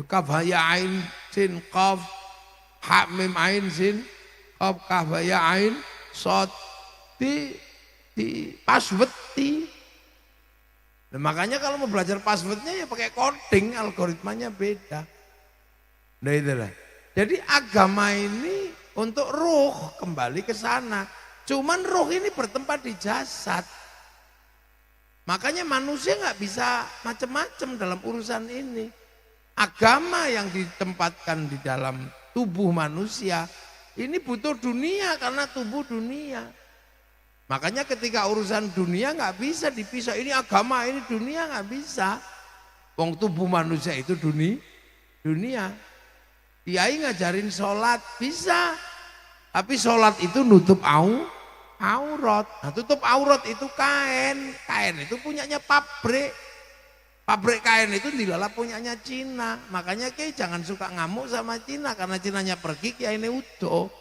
Kaf Ha Ya Ain Sin Qaf, Ha Mim Ain Sin Qaf, Kaf Ha Ya Ain Shad. Di password di. Nah, makanya kalau mau belajar passwordnya ya pakai coding, algoritmanya beda. Nah itulah. Jadi agama ini untuk ruh kembali ke sana. Cuman ruh ini bertempat di jasad. Makanya manusia nggak bisa macam-macam dalam urusan ini. Agama yang ditempatkan di dalam tubuh manusia ini butuh dunia karena tubuh dunia. Makanya ketika urusan dunia nggak bisa dipisah. Ini agama, ini dunia nggak bisa. Wong tubuh manusia itu dunia. Kiai ngajarin sholat bisa. Tapi sholat itu nutup aurat. Nah, tutup aurat itu kain. Kain itu punyanya pabrik. Pabrik kain itu dilalap punyanya Cina. Makanya Kiai jangan suka ngamuk sama Cina. Karena Cinanya pergi, Kiai ini utuh.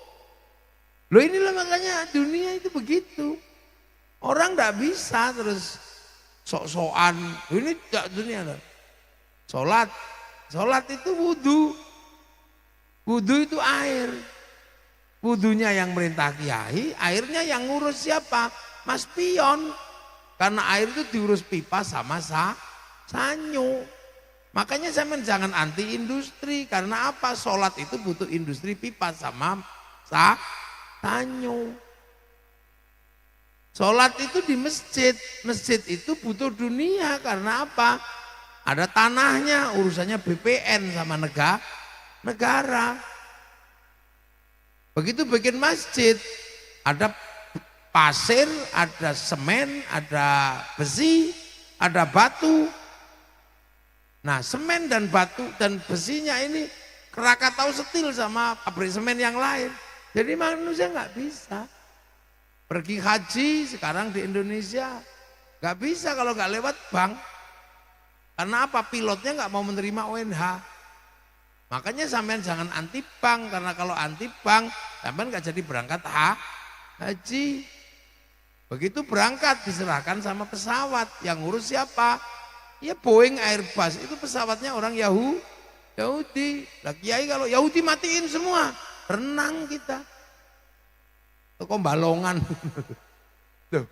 Loh inilah makanya dunia itu begitu. Orang enggak bisa terus sok-sokan. Ini enggak dunia. Sholat itu wudu. Wudu itu air. Wudunya yang merintah kiai, airnya yang ngurus siapa? Mas Pion. Karena air itu diurus pipa sama sanyo. Makanya saya jangan anti industri. Karena apa? Sholat itu butuh industri pipa sama sanyo. Sholat itu di masjid. Masjid itu butuh dunia. Karena apa? Ada tanahnya, urusannya BPN sama negara. Begitu bikin masjid, ada pasir, ada semen, ada besi, ada batu. Nah semen dan batu dan besinya ini Krakatau setil sama pabrik semen yang lain. Jadi manusia nggak bisa. Pergi haji sekarang di Indonesia nggak bisa kalau nggak lewat bank. Karena apa? Pilotnya nggak mau menerima UNH. Makanya sampean jangan anti bank, karena kalau anti bank sampean nggak jadi berangkat haji. Begitu berangkat diserahkan sama pesawat, yang ngurus siapa? Ya Boeing Airbus, itu pesawatnya orang Yahudi. Lah Kiai kalau Yahudi matiin semua, renang kita. Toko balongan. Tuh.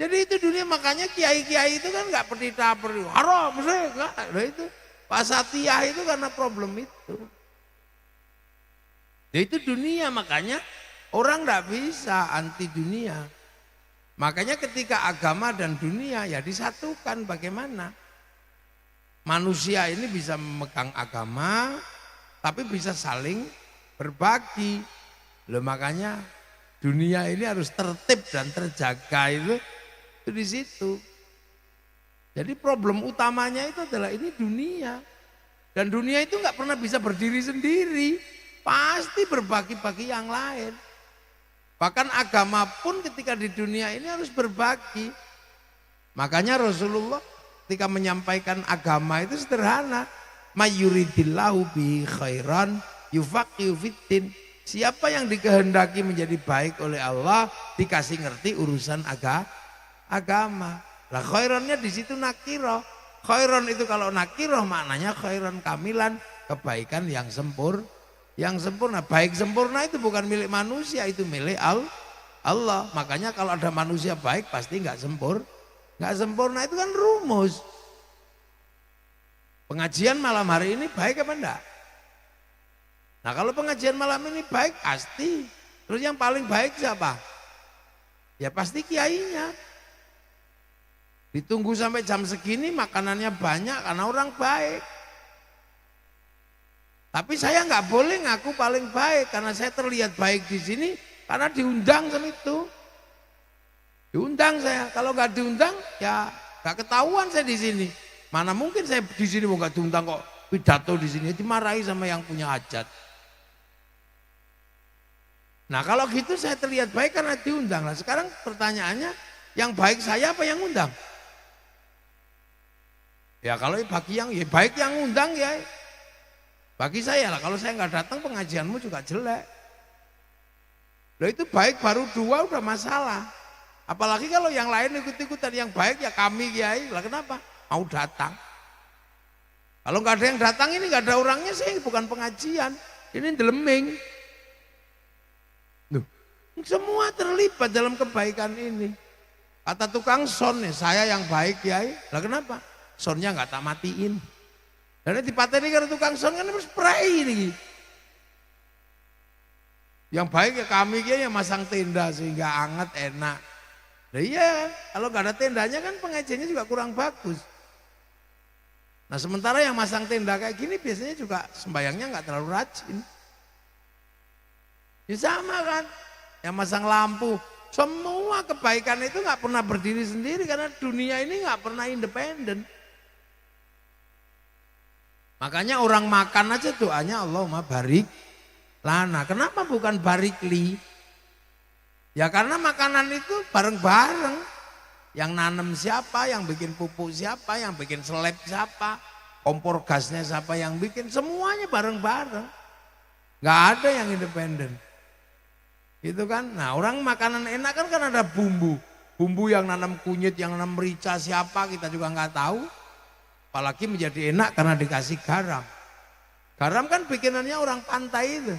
Jadi itu dunia, makanya kiai-kiai itu kan nggak perlu haram, enggak. Nah itu Pak Satya itu karena problem itu. Ya itu dunia, makanya orang tidak bisa anti dunia. Makanya ketika agama dan dunia ya disatukan, bagaimana? Manusia ini bisa memegang agama tapi bisa saling berbagi. Loh, makanya dunia ini harus tertib dan terjaga itu di situ. Jadi problem utamanya itu adalah ini dunia. Dan dunia itu nggak pernah bisa berdiri sendiri. Pasti berbagi-bagi yang lain. Bahkan agama pun ketika di dunia ini harus berbagi. Makanya Rasulullah ketika menyampaikan agama itu sederhana. Mayyuridillahu bi khairan yufaqihu fiddin. Siapa yang dikehendaki menjadi baik oleh Allah dikasih ngerti urusan agama. Lah khairannya di situ nakiro. Khairan itu kalau nakiro maknanya khairan kamilan, kebaikan yang sempurna. Baik sempurna itu bukan milik manusia, itu milik Allah. Makanya kalau ada manusia baik pasti nggak sempurna itu kan rumus. Pengajian malam hari ini baik apa enggak? Nah kalau pengajian malam ini baik pasti. Terus yang paling baik siapa? Ya pasti kiainya. Ditunggu sampai jam segini makanannya banyak karena orang baik. Tapi saya nggak boleh ngaku paling baik karena saya terlihat baik di sini karena diundang sama itu. Diundang saya, kalau nggak diundang ya nggak ketahuan saya di sini. Mana mungkin saya di sini mau nggak diundang kok pidato di sini dimarahi sama yang punya hajat. Nah kalau gitu saya terlihat baik karena diundang. Nah sekarang pertanyaannya, yang baik saya apa yang undang? Ya kalau bagi yang ya baik yang undang ya. Bagi saya lah, kalau saya nggak datang pengajianmu juga jelek. Loh itu baik baru 2 udah masalah. Apalagi kalau yang lain ikut-ikutan, yang baik ya kami kiai. Lah kenapa? Mau datang. Kalau nggak ada yang datang ini nggak ada orangnya sih, bukan pengajian. Ini deleming. Loh, semua terlibat dalam kebaikan ini. Kata tukang son nih, saya yang baik kiai. Lah kenapa? Sonnya nggak tak matiin. Dan dipateni karena tukang son kan harus spray ini. Yang baik ya kami kiai yang masang tenda sehingga hangat enak. Nah iya, kalau nggak ada tendanya kan pengajiannya juga kurang bagus. Nah sementara yang masang tenda kayak gini biasanya juga sembayangnya nggak terlalu rajin. Ya sama kan, yang masang lampu. Semua kebaikan itu nggak pernah berdiri sendiri karena dunia ini nggak pernah independen. Makanya orang makan aja doanya Allahumma barik lana. Kenapa bukan barikli? Ya karena makanan itu bareng-bareng. Yang nanam siapa, yang bikin pupuk siapa, yang bikin seleb siapa, kompor gasnya siapa yang bikin, semuanya bareng-bareng. Gak ada yang independen. Gitu kan. Nah orang makanan enak kan ada bumbu. Bumbu yang nanam kunyit, yang nanam merica siapa kita juga nggak tahu. Apalagi menjadi enak karena dikasih garam. Garam kan bikinannya orang pantai itu.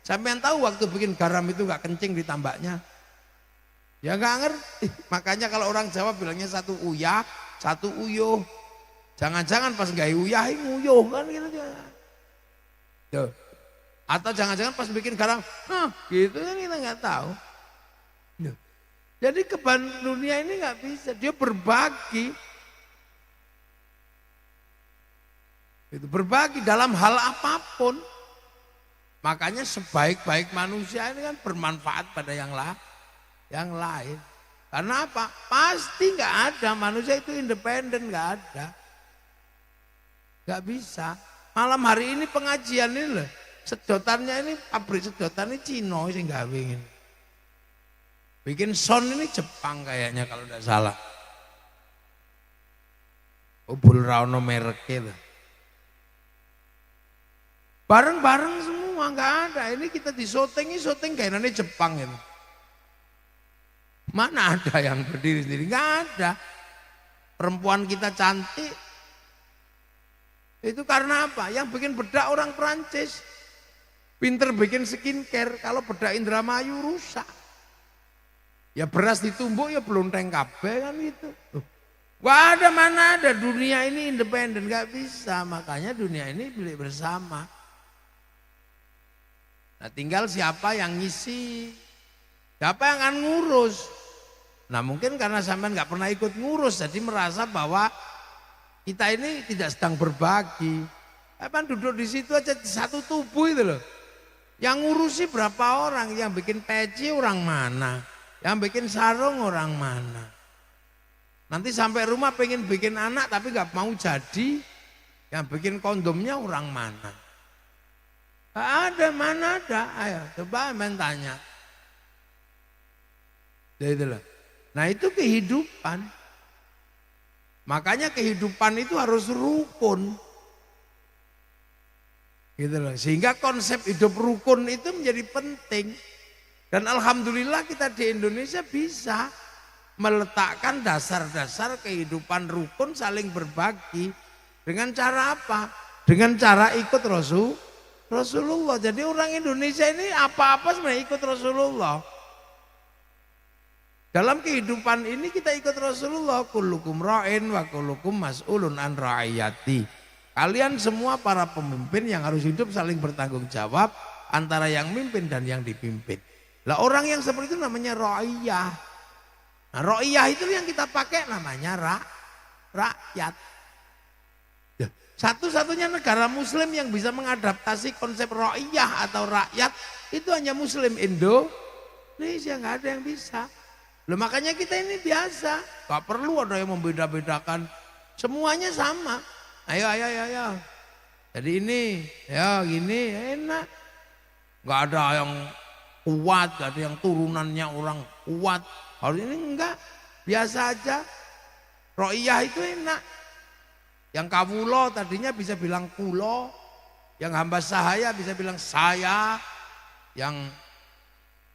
Sampai yang tahu waktu bikin garam itu nggak kencing ditambahnya. Ya nggak ngerti. Makanya kalau orang Jawa bilangnya satu uyah, satu uyuh. Jangan-jangan pas nggak uyah, nguyuh kan gitu. Tuh. Atau jangan-jangan pas bikin garam, gitu kan kita nggak tahu. Tuh. Jadi keban dunia ini nggak bisa, dia berbagi. Itu berbagi dalam hal apapun. Makanya sebaik-baik manusia ini kan bermanfaat pada yang lain. Karena apa? Pasti nggak ada manusia itu independen, nggak ada, nggak bisa. Malam hari ini pengajian ini loh, sedotannya ini pabrik sedotan ini Cina sih nggak ingin. Bikin sound ini Jepang kayaknya kalau tidak salah. Ubul rauno mereknya. Bareng-bareng semua nggak ada. Ini kita syuting kayaknya Jepang ini. Mana ada yang berdiri sendiri? Nggak ada. Perempuan kita cantik. Itu karena apa? Yang bikin bedak orang Perancis. Pinter bikin skincare. Kalau bedak Indramayu rusak. Ya beras ditumbuk ya belum kabeh kan gitu. Nggak ada, mana ada. Dunia ini independen, nggak bisa. Makanya dunia ini milik bersama. Nah tinggal siapa yang ngisi, siapa yang akan ngurus. Nah mungkin karena sampean nggak pernah ikut ngurus, jadi merasa bahwa kita ini tidak sedang berbagi. Apa duduk di situ aja satu tubuh itu loh. Yang ngurusi berapa orang, yang bikin peci orang mana, yang bikin sarung orang mana. Nanti sampai rumah pengen bikin anak tapi nggak mau jadi, yang bikin kondomnya orang mana. Gak ada, mana ada, ayo coba main tanya. Ya itulah. Nah itu kehidupan. Makanya kehidupan itu harus rukun. Gitu loh. Sehingga konsep hidup rukun itu menjadi penting. Dan alhamdulillah kita di Indonesia bisa meletakkan dasar-dasar kehidupan rukun saling berbagi. Dengan cara apa? Dengan cara ikut Rasulullah. Jadi orang Indonesia ini apa-apa sebenarnya ikut Rasulullah. Dalam kehidupan ini kita ikut Rasulullah. Kullukum ra'in wa kullukum mas'ulun an ra'iyati. Kalian semua para pemimpin yang harus hidup saling bertanggung jawab antara yang mimpin dan yang dipimpin. Lah orang yang seperti itu namanya ra'iyah. Nah ra'iyah itu yang kita pakai namanya rakyat. Satu-satunya negara muslim yang bisa mengadaptasi konsep ra'iyah atau rakyat itu hanya muslim Indonesia, nggak ada yang bisa. Loh makanya kita ini biasa, gak perlu ada yang membeda-bedakan, semuanya sama. Ayo. Jadi ini, ya gini enak. Gak ada yang kuat, gak ada yang turunannya orang kuat. Kalau ini enggak, biasa aja. Ro'iyah itu enak. Yang kawulo tadinya bisa bilang kulo, yang hamba sahaya bisa bilang saya, yang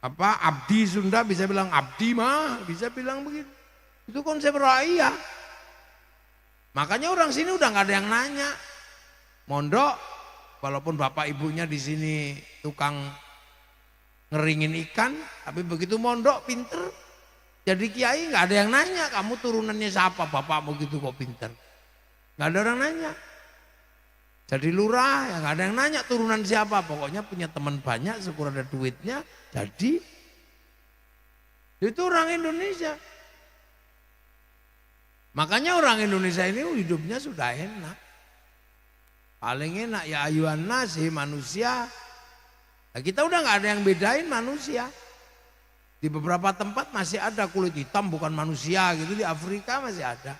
abdi Sunda bisa bilang abdi mah, bisa bilang begitu. Itu konsep ro'iyah. Makanya orang sini udah nggak ada yang nanya. Mondok, walaupun bapak ibunya di sini tukang ngeringin ikan, tapi begitu mondok pinter, jadi kiai nggak ada yang nanya. Kamu turunannya siapa? Bapakmu gitu kok pinter? Nggak ada orang nanya. Jadi lurah, ya nggak ada yang nanya turunan siapa. Pokoknya punya teman banyak, syukur ada duitnya. Jadi itu orang Indonesia. Makanya orang Indonesia ini hidupnya sudah enak. Paling enak ya ayuhan nasi manusia. Nah, kita udah nggak ada yang bedain manusia. Di beberapa tempat masih ada kulit hitam bukan manusia gitu, di Afrika masih ada.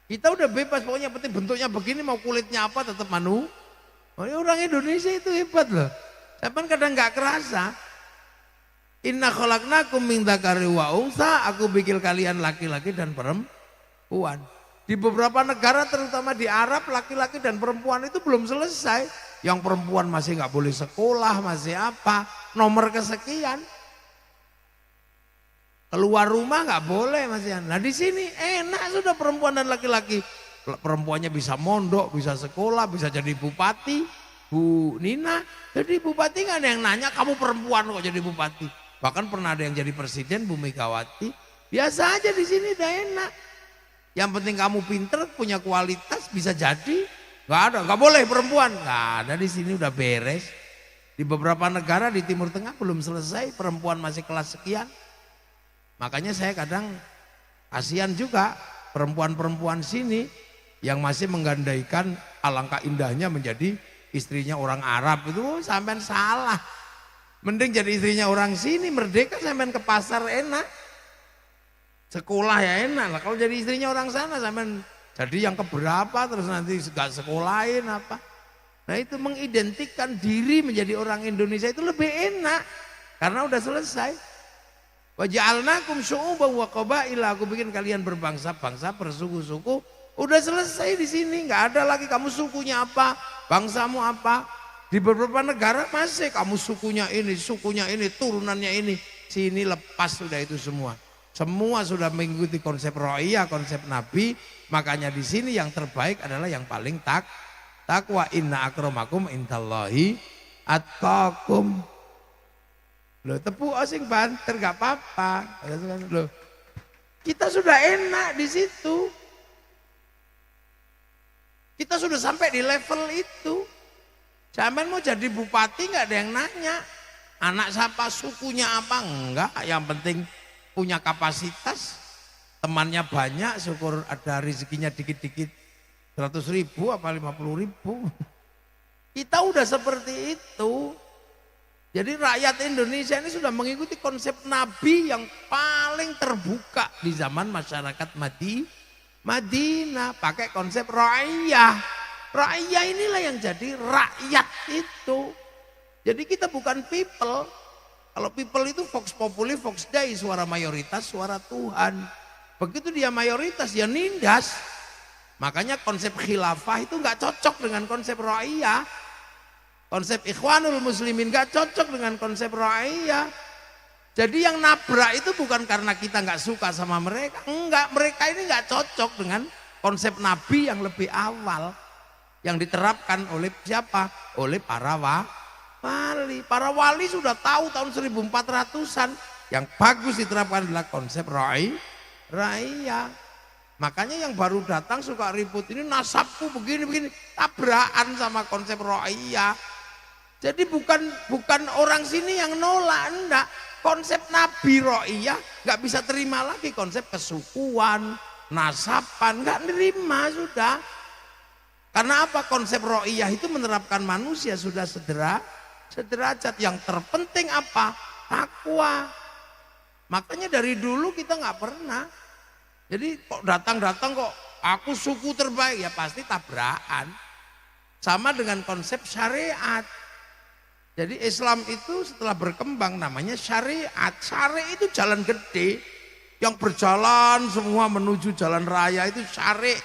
Kita udah bebas pokoknya, penting bentuknya begini mau kulitnya apa tetap Oh, ya orang Indonesia itu hebat loh. Tapi kadang nggak kerasa. Inna khalaqnakum min dzakari wa untha, aku bikin kalian laki-laki dan perempuan. Di beberapa negara terutama di Arab laki-laki dan perempuan itu belum selesai. Yang perempuan masih nggak boleh sekolah, masih apa, nomor kesekian. Keluar rumah nggak boleh masih. Nah di sini enak sudah perempuan dan laki-laki. Perempuannya bisa mondok, bisa sekolah, bisa jadi bupati. Bu Nina jadi bupati nggak ada yang nanya kamu perempuan kok jadi bupati. Bahkan pernah ada yang jadi presiden, Bu Megawati. Biasa aja di sini udah enak. Yang penting kamu pinter, punya kualitas, bisa jadi. Nggak ada, nggak boleh perempuan. Nggak ada, di sini udah beres. Di beberapa negara di Timur Tengah belum selesai, perempuan masih kelas sekian. Makanya saya kadang kasihan juga perempuan-perempuan sini yang masih menggandaikan alangkah indahnya menjadi istrinya orang Arab. Itu sampean salah. Mending jadi istrinya orang sini, merdeka sampean ke pasar enak. Sekolah ya enak lah, kalau jadi istrinya orang sana sampean jadi yang keberapa terus nanti gak sekolahin apa. Nah itu mengidentikan diri menjadi orang Indonesia itu lebih enak karena udah selesai. Wa ja'alnakum syu'uban wa qabaila, aku bikin kalian berbangsa-bangsa, bersuku-suku. Udah selesai di sini, nggak ada lagi kamu sukunya apa, bangsamu apa. Di beberapa negara masih kamu sukunya ini, turunannya ini. Sini lepas sudah itu semua. Semua sudah mengikuti konsep ro'iyah, konsep Nabi. Makanya di sini yang terbaik adalah yang paling takwa. Inna akramakum indallahi atqakum. Loh tepuk asing banter gak apa-apa. Loh, kita sudah enak di situ. Kita sudah sampai di level itu. Zaman mau jadi bupati nggak ada yang nanya. Anak siapa, sukunya apa, enggak. Yang penting punya kapasitas, temannya banyak, syukur ada rezekinya dikit-dikit 100.000 apa 50.000. Kita udah seperti itu. Jadi rakyat Indonesia ini sudah mengikuti konsep Nabi yang paling terbuka di zaman masyarakat Madinah. Pakai konsep ra'iyah. Ra'iyah inilah yang jadi rakyat itu. Jadi kita bukan people. Kalau people itu vox populi, vox dei, suara mayoritas, suara Tuhan. Begitu dia mayoritas, dia nindas. Makanya konsep khilafah itu nggak cocok dengan konsep ra'iyah. Konsep ikhwanul muslimin gak cocok dengan konsep ra'iyah. Jadi yang nabrak itu bukan karena kita gak suka sama mereka. Enggak, mereka ini gak cocok dengan konsep Nabi yang lebih awal. Yang diterapkan oleh siapa? Oleh para wali. Para wali sudah tahu tahun 1400-an. Yang bagus diterapkan adalah konsep ra'iyah. Makanya yang baru datang suka ribut, ini nasabku begini-begini. Tabrakan sama konsep ra'iyah. Jadi bukan orang sini yang nolak, enggak. Konsep Nabi Ra'iyah nggak bisa terima lagi konsep kesukuan, nasaban, nggak nerima sudah. Karena apa? Konsep Ra'iyah itu menerapkan manusia sudah sederajat. Yang terpenting apa? Takwa. Makanya dari dulu kita nggak pernah. Jadi kok datang-datang kok aku suku terbaik, ya pasti tabrakan. Sama dengan konsep syariat. Jadi Islam itu setelah berkembang namanya syariat. Syariat itu jalan gede. Yang berjalan semua menuju jalan raya itu syariat.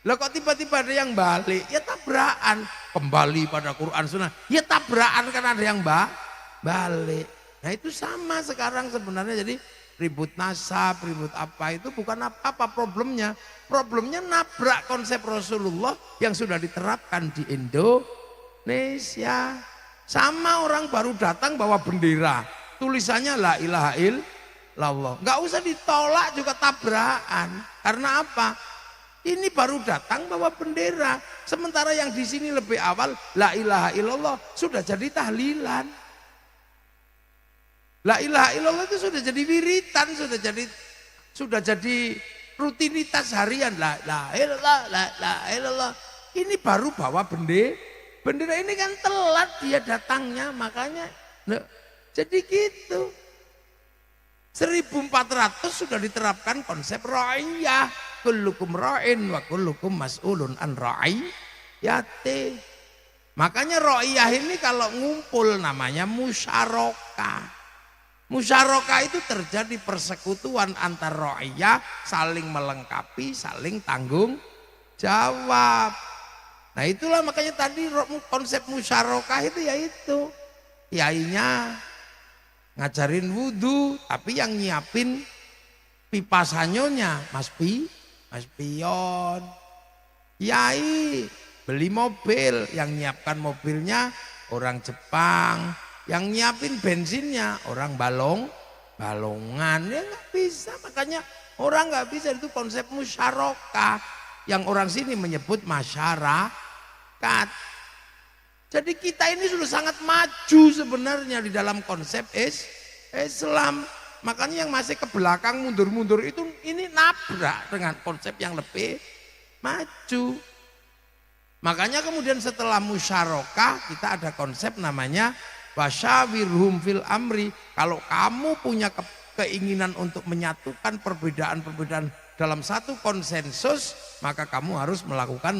Lah kok tiba-tiba ada yang balik? Ya tabrakan. Kembali pada Quran Sunnah. Ya tabrakan karena ada yang balik. Nah itu sama sekarang sebenarnya. Jadi ribut nasab, ribut apa itu bukan apa-apa problemnya. Problemnya nabrak konsep Rasulullah yang sudah diterapkan di Indonesia. Sama orang baru datang bawa bendera, tulisannya la ilaha illallah. Nggak usah ditolak juga tabrakan. Karena apa? Ini baru datang bawa bendera. Sementara yang di sini lebih awal la ilaha illallah sudah jadi tahlilan. La ilaha illallah itu sudah jadi wiritan, sudah jadi rutinitas harian. La ilaha illallah, la ilaha illallah. Ini baru bawa bendera ini kan telat dia datangnya, makanya jadi gitu. 1400 sudah diterapkan konsep ra'iyah. Kullukum ra'in wa kullukum mas'ulun an ra'iyati. Makanya ra'iyah ini kalau ngumpul namanya musyarakah. Musyarakah itu terjadi persekutuan antar ra'iyah, saling melengkapi, saling tanggung jawab. Nah itulah makanya tadi konsep musyarakah itu yaitu kiainya ngajarin wudhu, tapi yang nyiapin pipa sanyonya Mas Pion. Kiai beli mobil, yang nyiapkan mobilnya orang Jepang, yang nyiapin bensinnya orang balongan. Ya nggak bisa, makanya orang nggak bisa, itu konsep musyarakah yang orang sini menyebut masyarakat. Jadi kita ini sudah sangat maju sebenarnya di dalam konsep Islam. Makanya yang masih ke belakang mundur-mundur itu ini nabrak dengan konsep yang lebih maju. Makanya kemudian setelah musyarakah kita ada konsep namanya wasyawirhum fil amri. Kalau kamu punya keinginan untuk menyatukan perbedaan-perbedaan dalam satu konsensus, maka kamu harus melakukan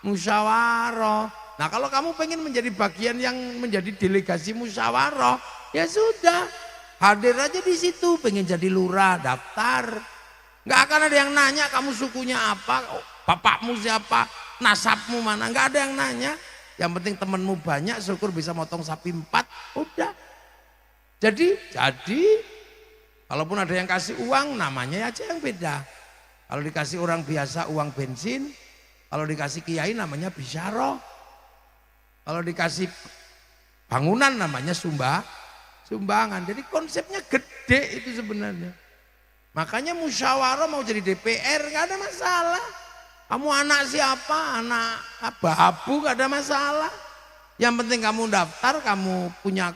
musyawarah. Nah kalau kamu pengen menjadi bagian yang menjadi delegasi musyawarah, ya sudah, hadir aja di situ. Pengen jadi lurah, daftar. Nggak akan ada yang nanya kamu sukunya apa, bapakmu siapa, nasabmu mana, nggak ada yang nanya. Yang penting temenmu banyak, syukur bisa motong sapi 4, udah. Jadi kalaupun ada yang kasih uang, namanya aja yang beda. Kalau dikasih orang biasa uang bensin, kalau dikasih kiai namanya bisyarah. Kalau dikasih bangunan namanya sumbangan. Jadi konsepnya gede itu sebenarnya. Makanya musyawarah mau jadi DPR nggak ada masalah. Kamu anak siapa? Anak babu nggak ada masalah. Yang penting kamu daftar, kamu punya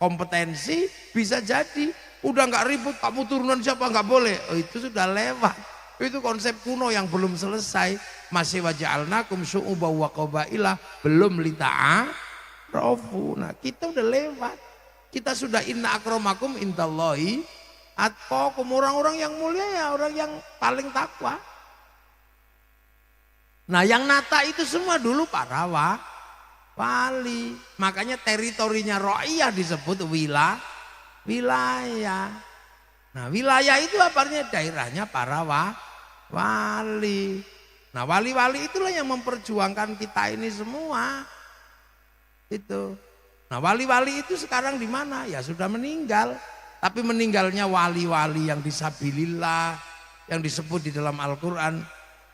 kompetensi, bisa jadi. Udah nggak ribut, kamu turunan siapa nggak boleh. Oh, itu sudah lewat. Itu konsep kuno yang belum selesai. Masih waja'alnakum syu'uban wa qabaila, belum lita'arafu. Nah, kita udah lewat. Kita sudah inna akramakum indallahi atqakum, orang-orang yang mulia ya orang yang paling takwa. Nah, yang nata itu semua dulu para wali. Makanya teritorinya Ra'iyah disebut wilayah. Nah, wilayah itu artinya daerahnya para wali. Nah, wali-wali itulah yang memperjuangkan kita ini semua. Itu. Nah, wali-wali itu sekarang di mana? Ya sudah meninggal. Tapi meninggalnya wali-wali yang disabilillah, yang disebut di dalam Al-Qur'an.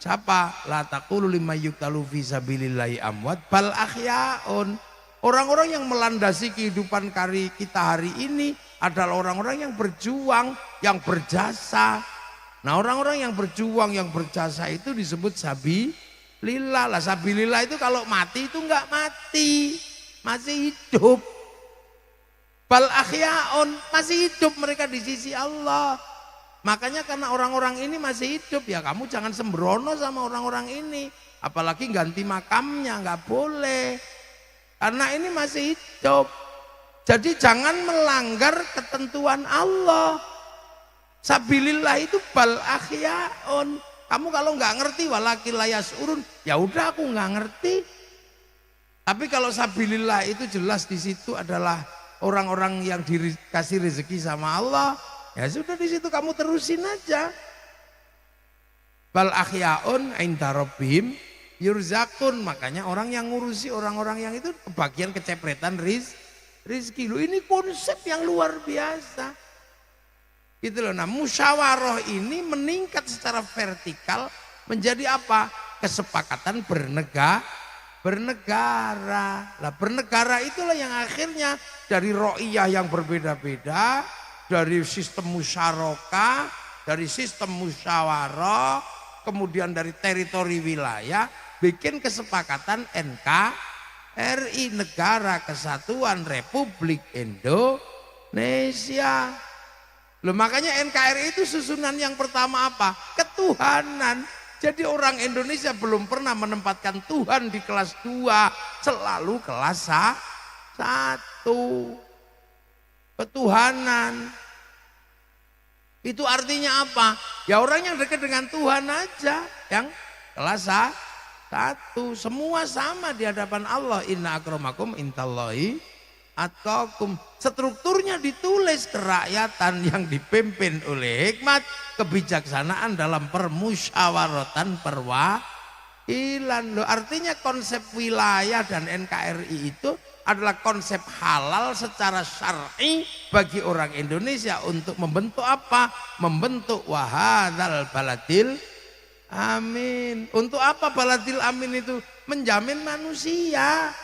Siapa? La taqulu liman yuqtalu fi sabilillahi amwat bal ahyaun. Orang-orang yang melandasi kehidupan kita hari ini adalah orang-orang yang berjuang, yang berjasa. Nah, orang-orang yang berjuang, yang berjasa itu disebut sabilillah. Lah, sabilillah itu kalau mati itu enggak mati, masih hidup. Bal ahyaun, masih hidup mereka di sisi Allah. Makanya karena orang-orang ini masih hidup, ya kamu jangan sembrono sama orang-orang ini. Apalagi ganti makamnya, nggak boleh. Karena ini masih hidup. Jadi jangan melanggar ketentuan Allah. Sabilillah itu bal ahyaun. Kamu kalau nggak ngerti walakil la yas'urun, ya udah aku nggak ngerti. Tapi kalau sabilillah itu jelas di situ adalah orang-orang yang dikasih rezeki sama Allah. Ya sudah di situ kamu terusin aja. Bal ahyaun inda rabbihim yurzakun. Makanya orang yang ngurusi orang-orang yang itu kebagian kecepretan rizki. Loh, ini konsep yang luar biasa. Gitu loh. Nah, musyawarah ini meningkat secara vertikal menjadi apa? Kesepakatan bernegara. Lah, bernegara itulah yang akhirnya dari ro'iyah yang berbeda-beda, dari sistem musyarakah, dari sistem musyawarah, kemudian dari teritori wilayah, bikin kesepakatan NKRI, Negara Kesatuan Republik Indonesia. Loh, makanya NKRI itu susunan yang pertama apa? Ketuhanan. Jadi orang Indonesia belum pernah menempatkan Tuhan di kelas 2, selalu kelas 1. Ketuhanan. Itu artinya apa? Ya orang yang dekat dengan Tuhan aja, yang kelas 1, semua sama di hadapan Allah. Inna akramakum indallahi atqakum. Strukturnya ditulis kerakyatan yang dipimpin oleh hikmat kebijaksanaan dalam permusyawaratan perwakilan. Loh, artinya konsep wilayah dan NKRI itu adalah konsep halal secara syar'i bagi orang Indonesia untuk membentuk apa? Membentuk wahadzal baladil amin. Untuk apa baladil amin itu? Menjamin manusia.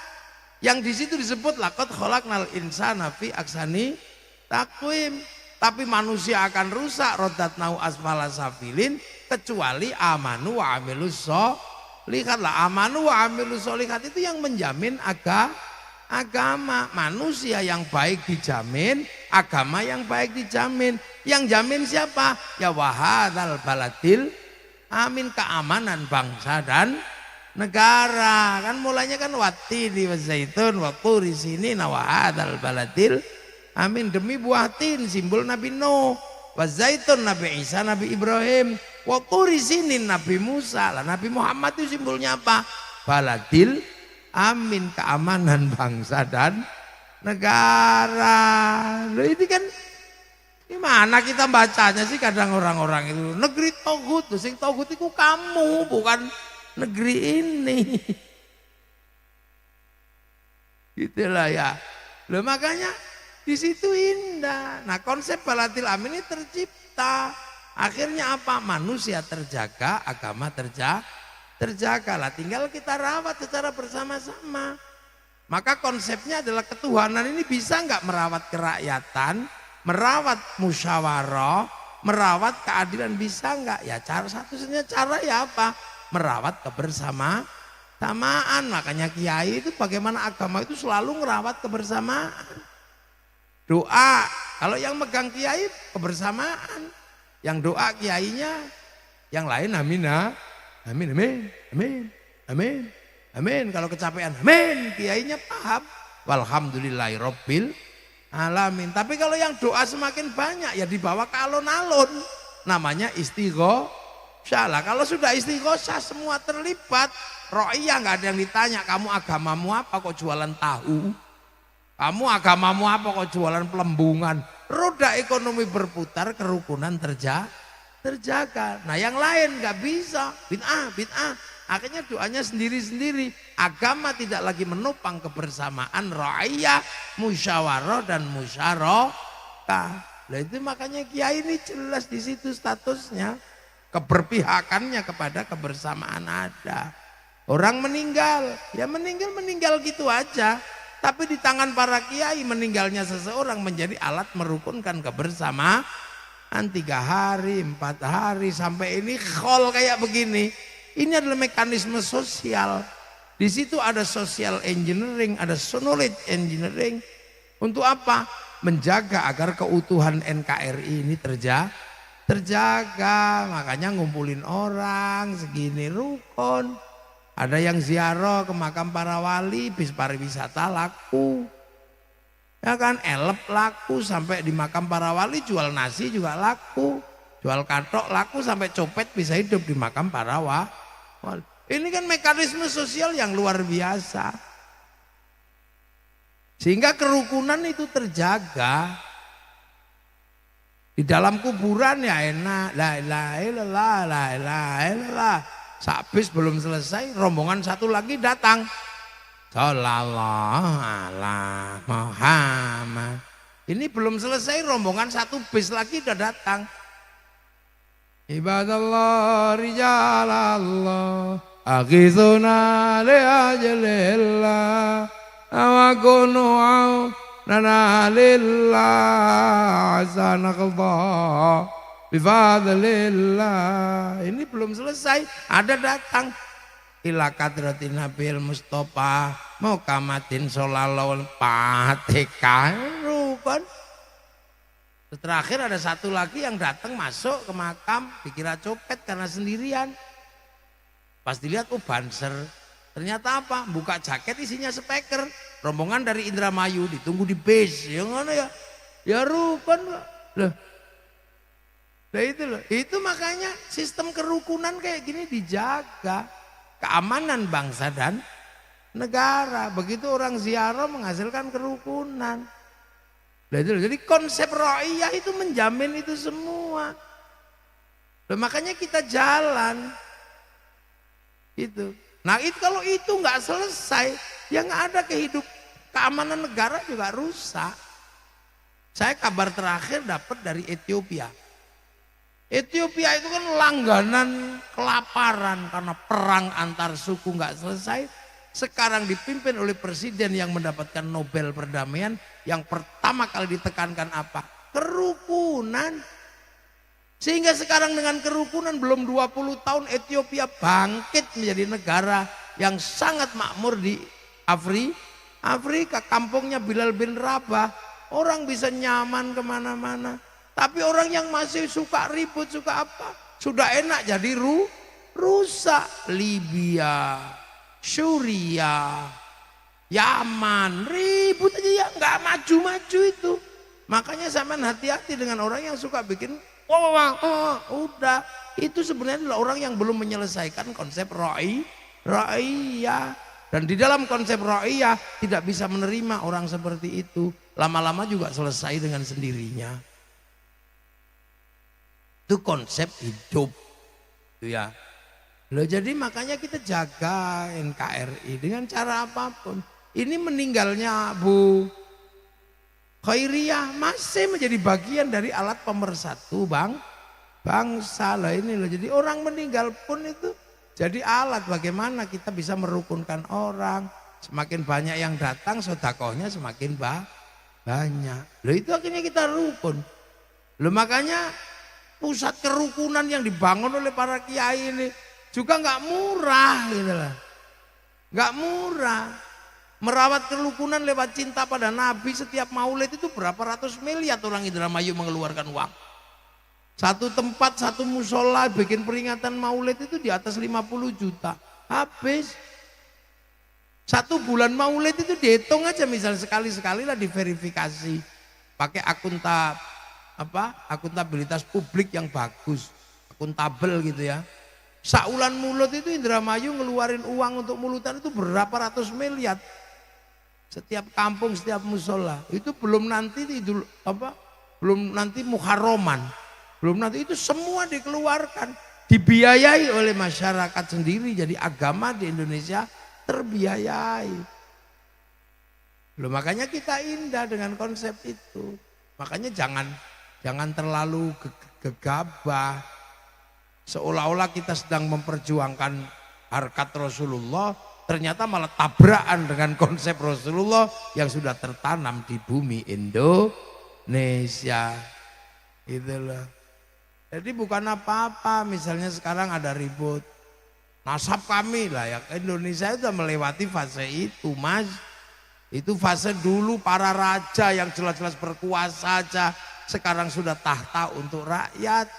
Yang di situ disebut laqad khalaqnal insana fi ahsani taqwim. Tapi manusia akan rusak rodatnau asfala safilin kecuali amanu wa amilus sholihat. Lah, amanu wa amilus sholihat itu yang menjamin agama. Manusia yang baik dijamin, agama yang baik dijamin. Yang jamin siapa? Ya wahadzal baladil amin, keamanan bangsa dan negara. Kan mulanya kan watini wazaitun wa turi sinin wa hadzal baladil amin, demi buah tin simbol Nabi Nuh, wazaitun Nabi Isa Nabi Ibrahim, wa turi sinin Nabi Musa. Lah, Nabi Muhammad itu simbolnya apa? Baladil amin, keamanan bangsa dan negara. Loh, ini kan gimana kita bacanya sih kadang orang-orang itu negeri togut. Sing togut itu kamu, bukan negeri ini. Gitulah ya. Loh, makanya di situ indah. Nah, konsep baladil amin ini tercipta. Akhirnya apa? Manusia terjaga, agama terjaga lah, tinggal kita rawat secara bersama-sama. Maka konsepnya adalah ketuhanan ini bisa nggak merawat kerakyatan, merawat musyawarah, merawat keadilan, bisa nggak? Ya cara satu-satunya cara ya apa? Merawat Samaan, makanya kiai itu bagaimana agama itu selalu ngerawat kebersamaan. Doa, kalau yang megang kiai kebersamaan, yang doa kiainya, yang lain amin, amin, amin, amin, amin, amin. Kalau kecapean, amin, kiainya paham. Walhamdulillahirabbil alamin. Tapi kalau yang doa semakin banyak ya dibawa ke alun-alun, namanya istighosah. Kalau sudah istighosah semua terlibat. Ro'iyah nggak ada yang ditanya, kamu agamamu apa kok jualan tahu? Kamu agamamu apa kok jualan pelembungan? Roda ekonomi berputar, kerukunan terjaga. Nah yang lain nggak bisa, bid'ah. Akhirnya doanya sendiri-sendiri. Agama tidak lagi menopang kebersamaan ro'iyah, musyawarah dan musyarakah. Nah itu makanya kiai ini jelas di situ statusnya, keberpihakannya kepada kebersamaan ada. Orang meninggal, ya meninggal gitu aja. Tapi di tangan para kiai meninggalnya seseorang menjadi alat merukunkan kebersamaan 3 hari, 4 hari sampai ini khol kayak begini. Ini adalah mekanisme sosial. Di situ ada social engineering, ada knowledge engineering. Untuk apa? Menjaga agar keutuhan NKRI ini terjaga. Makanya ngumpulin orang segini rukun. Ada yang ziarah ke makam para wali, bis pariwisata laku. Ya kan, elep laku, sampai di makam para wali jual nasi juga laku. Jual katok laku, sampai copet bisa hidup di makam para wali. Ini kan mekanisme sosial yang luar biasa. Sehingga kerukunan itu terjaga. Di dalam kuburan ya enak, la ilaha illallah, la ilaha illallah. Habis belum selesai, rombongan satu lagi datang. Sallallahu ala Muhammad. Ini belum selesai, rombongan satu bis lagi udah datang. Ibadallah rijalallah aghithuna li ajalillah awakunu nana lillah azanaqallah bifadlillah. Ini belum selesai, ada datang ila kadratin nabil mustafa mukamatin sholallahul fatihah rukun. Terakhir ada satu lagi yang datang masuk ke makam, dikira copet karena sendirian. Pas dilihat banser, ternyata apa? Buka jaket isinya speaker. Rombongan dari Indramayu ditunggu di base. Yang mana ya? Ya rukun loh. Nah itu loh, itu makanya sistem kerukunan kayak gini dijaga. Keamanan bangsa dan negara. Begitu orang ziarah menghasilkan kerukunan. Nah itu loh, jadi konsep ro'iyah itu menjamin itu semua. Loh, makanya kita jalan. Itu. Nah itu kalau itu nggak selesai, ya nggak ada keamanan negara juga rusak. Saya kabar terakhir dapat dari Ethiopia. Ethiopia itu kan langganan kelaparan karena perang antar suku nggak selesai. Sekarang dipimpin oleh presiden yang mendapatkan Nobel perdamaian, yang pertama kali ditekankan apa? Kerukunan. Sehingga sekarang dengan kerukunan belum 20 tahun Ethiopia bangkit menjadi negara yang sangat makmur di Afrika. Kampungnya Bilal bin Rabah, orang bisa nyaman kemana-mana. Tapi orang yang masih suka ribut, suka apa, sudah enak jadi rusak. Libya, Suriah, Yaman, ribut aja ya, nggak maju-maju itu. Makanya sampean hati-hati dengan orang yang suka bikin udah. Itu sebenarnya adalah orang yang belum menyelesaikan konsep ra'iyah. Dan di dalam konsep ra'iyah tidak bisa menerima orang seperti itu. Lama-lama juga selesai dengan sendirinya. Itu konsep hidup itu ya. Loh, jadi makanya kita jaga NKRI dengan cara apapun. Ini meninggalnya Bu Khairiyah masih menjadi bagian dari alat pemersatu bangsa. Lah ini loh, jadi orang meninggal pun itu jadi alat bagaimana kita bisa merukunkan orang. Semakin banyak yang datang, sedekahnya semakin banyak. Loh itu akhirnya kita rukun. Loh makanya pusat kerukunan yang dibangun oleh para kiai ini juga nggak murah gitu lah. Nggak murah. Merawat kerukunan lewat cinta pada Nabi setiap maulid itu berapa ratus miliar orang Indramayu mengeluarkan uang. Satu tempat, satu musola bikin peringatan maulid itu di atas 50 juta. Habis. Satu bulan maulid itu dihitung aja, misalnya sekali-sekali lah diverifikasi. Pakai akuntabilitas publik yang bagus. Akuntabel gitu ya. Saulan mulut itu Indramayu ngeluarin uang untuk mulutan itu berapa ratus miliar. Setiap kampung, setiap musola. Itu belum nanti belum nanti muharroman. Belum nanti itu semua dikeluarkan. Dibiayai oleh masyarakat sendiri. Jadi agama di Indonesia terbiayai. Loh, makanya kita indah dengan konsep itu. Makanya jangan terlalu gegabah. Seolah-olah kita sedang memperjuangkan harkat Rasulullah, ternyata malah tabrakan dengan konsep Rasulullah yang sudah tertanam di bumi Indonesia. Itulah. Jadi bukan apa-apa, misalnya sekarang ada ribut nasab kami lah ya, Indonesia itu melewati fase itu, Mas. Itu fase dulu para raja yang jelas-jelas berkuasa saja, sekarang sudah tahta untuk rakyat.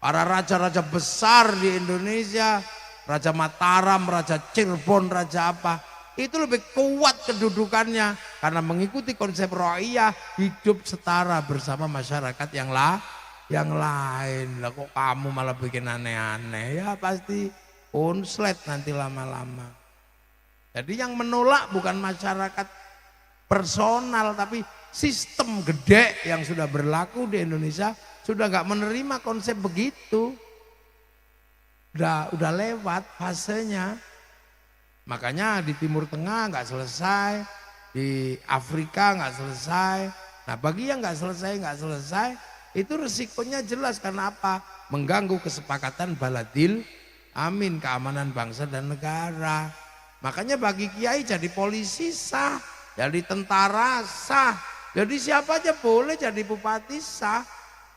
Para raja-raja besar di Indonesia, Raja Mataram, Raja Cirebon, Raja apa, itu lebih kuat kedudukannya karena mengikuti konsep ro'iyah, hidup setara bersama masyarakat yang lain. Lah kok kamu malah bikin aneh-aneh, ya pasti konslet nanti lama-lama. Jadi yang menolak bukan masyarakat personal, tapi sistem gede yang sudah berlaku di Indonesia sudah nggak menerima konsep begitu. Udah lewat fasenya. Makanya di Timur Tengah nggak selesai, di Afrika nggak selesai. Nah bagi yang nggak selesai itu resikonya jelas. Karena apa? Mengganggu kesepakatan baladil amin, keamanan bangsa dan negara. Makanya bagi kiai jadi polisi sah, jadi tentara sah, jadi siapa aja boleh jadi bupati sah.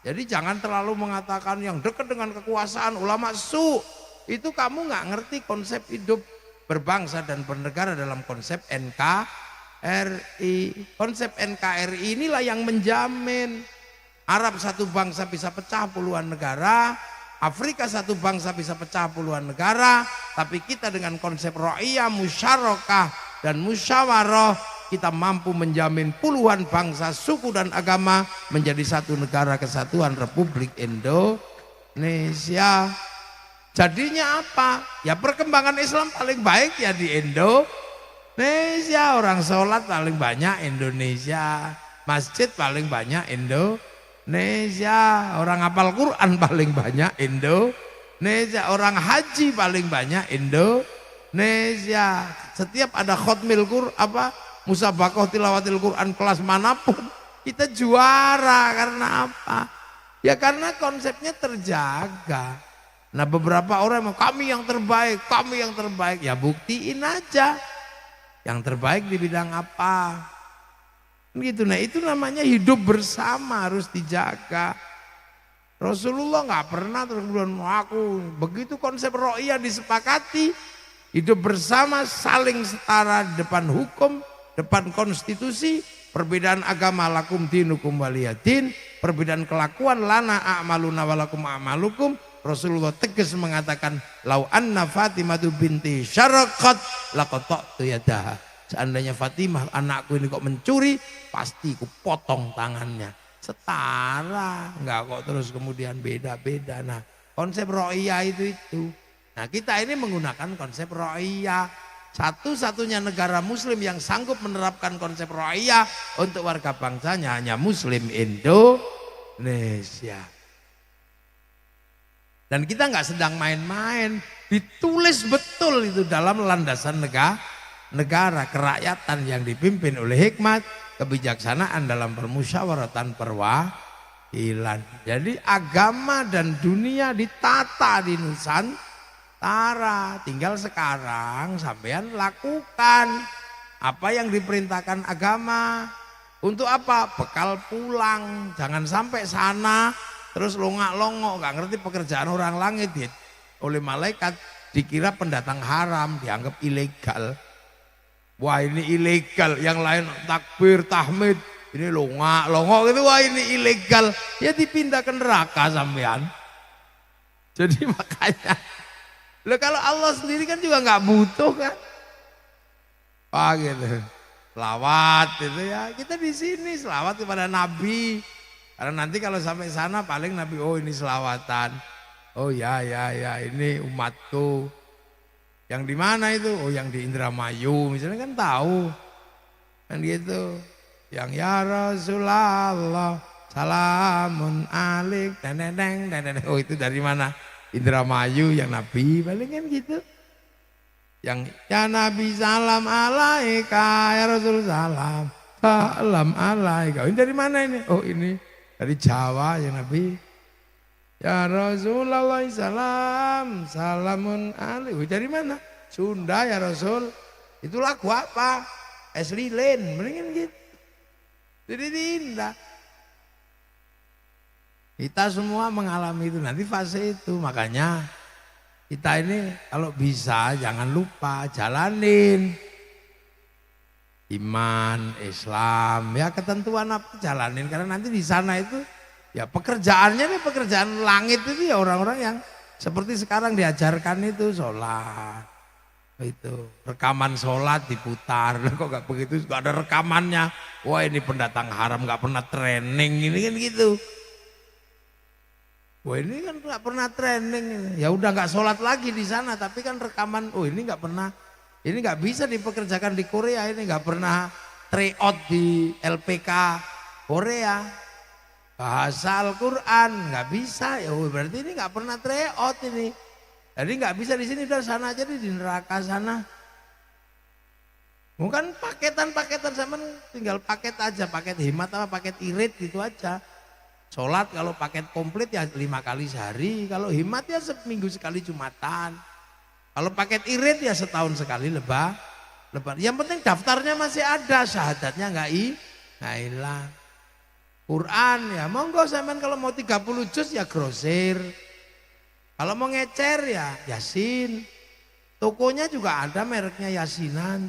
Jadi jangan terlalu mengatakan yang dekat dengan kekuasaan ulama su. Itu kamu nggak ngerti konsep hidup berbangsa dan bernegara dalam konsep NKRI. Konsep NKRI inilah yang menjamin Arab satu bangsa bisa pecah puluhan negara, Afrika satu bangsa bisa pecah puluhan negara, tapi kita dengan konsep ro'iyah, musyarakah dan musyawarah, kita mampu menjamin puluhan bangsa, suku dan agama menjadi satu negara kesatuan Republik Indonesia. Jadinya apa? Ya perkembangan Islam paling baik ya di Indonesia. Orang sholat paling banyak Indonesia, masjid paling banyak Indonesia, orang hafal Quran paling banyak Indonesia, orang haji paling banyak Indonesia. Setiap ada khotmil Quran musabakoh tilawatil Quran kelas manapun kita juara. Karena apa? Ya karena konsepnya terjaga. Nah beberapa orang kami yang terbaik, ya buktiin aja yang terbaik di bidang apa gitu. Nah itu namanya hidup bersama, harus dijaga. Rasulullah nggak pernah terus kemudian aku begitu. Konsep ro'iyah disepakati, hidup bersama, saling setara di depan hukum, depan konstitusi. Perbedaan agama lakum dinukum waliyadin, perbedaan kelakuan lana a'maluna walakum a'malukum. Rasulullah tegas mengatakan, lau anna Fatimah binti syarakat laqata'tu yadaha. Seandainya Fatimah anakku ini kok mencuri, pasti ku potong tangannya. Setara, enggak kok terus kemudian beda-beda. Nah konsep ro'iyah itu. Nah kita ini menggunakan konsep ro'iyah. Satu-satunya negara muslim yang sanggup menerapkan konsep ro'iyah untuk warga bangsanya hanya Muslim Indonesia. Dan kita nggak sedang main-main, ditulis betul itu dalam landasan negara kerakyatan yang dipimpin oleh hikmat, kebijaksanaan dalam permusyawaratan perwakilan. Jadi agama dan dunia ditata di Nusantara. Tinggal sekarang sampean lakukan apa yang diperintahkan agama. Untuk apa? Bekal pulang. Jangan sampai sana terus longak-longok, nggak ngerti pekerjaan orang langit oleh malaikat dikira pendatang haram, dianggap ilegal. Wah ini ilegal, yang lain takbir, tahmid, ini longok gitu, wah ini ilegal, ya dipindah ke neraka sampean. Jadi makanya, loh kalau Allah sendiri kan juga nggak butuh kan, wah gitu, selawat itu ya kita di sini selawat kepada Nabi, karena nanti kalau sampai sana paling Nabi oh ini selawatan, oh ya ini umatku. Yang di mana itu? Oh yang di Indramayu misalnya kan tahu. Kan gitu. Yang ya Rasulullah salamun alik deneng. Oh itu dari mana? Indramayu yang Nabi paling kan gitu. Yang ya Nabi salam alaika ya Rasul salam alaika. Ini dari mana ini? Oh ini dari Jawa yang Nabi. Ya Rasulullah salamun alaihi. Dari mana? Sunda ya Rasul. Itu lagu apa? Es lilin, mendingan gitu. Jadi indah. Kita semua mengalami itu nanti fase itu. Makanya kita ini kalau bisa jangan lupa jalanin iman, Islam, ya ketentuan apa jalanin karena nanti di sana itu ya pekerjaannya nih pekerjaan langit itu ya orang-orang yang seperti sekarang diajarkan itu sholat, itu rekaman sholat diputar, kok gak begitu, gak ada rekamannya, wah ini pendatang haram gak pernah training ini kan gitu, wah ini kan gak pernah training, ya udah gak sholat lagi di sana, tapi kan rekaman, oh ini gak pernah, ini gak bisa dipekerjakan di Korea, ini gak pernah tryout di LPK Korea. Bahasa Al-Quran nggak bisa ya berarti ini nggak pernah tryout ini, jadi nggak bisa di sini, udah sana aja di neraka sana. Bukan paketan sama tinggal paket aja, paket hemat apa paket irit gitu aja. Sholat kalau paket komplit ya 5 kali sehari, kalau hemat ya seminggu sekali Jumatan, kalau paket irit ya setahun sekali lebar. Yang penting daftarnya masih ada, syahadatnya nggak hilang. Quran ya monggo sampean kalau mau 30 juz ya grosir. Kalau mau ngecer ya Yasin. Tokonya juga ada mereknya Yasinan.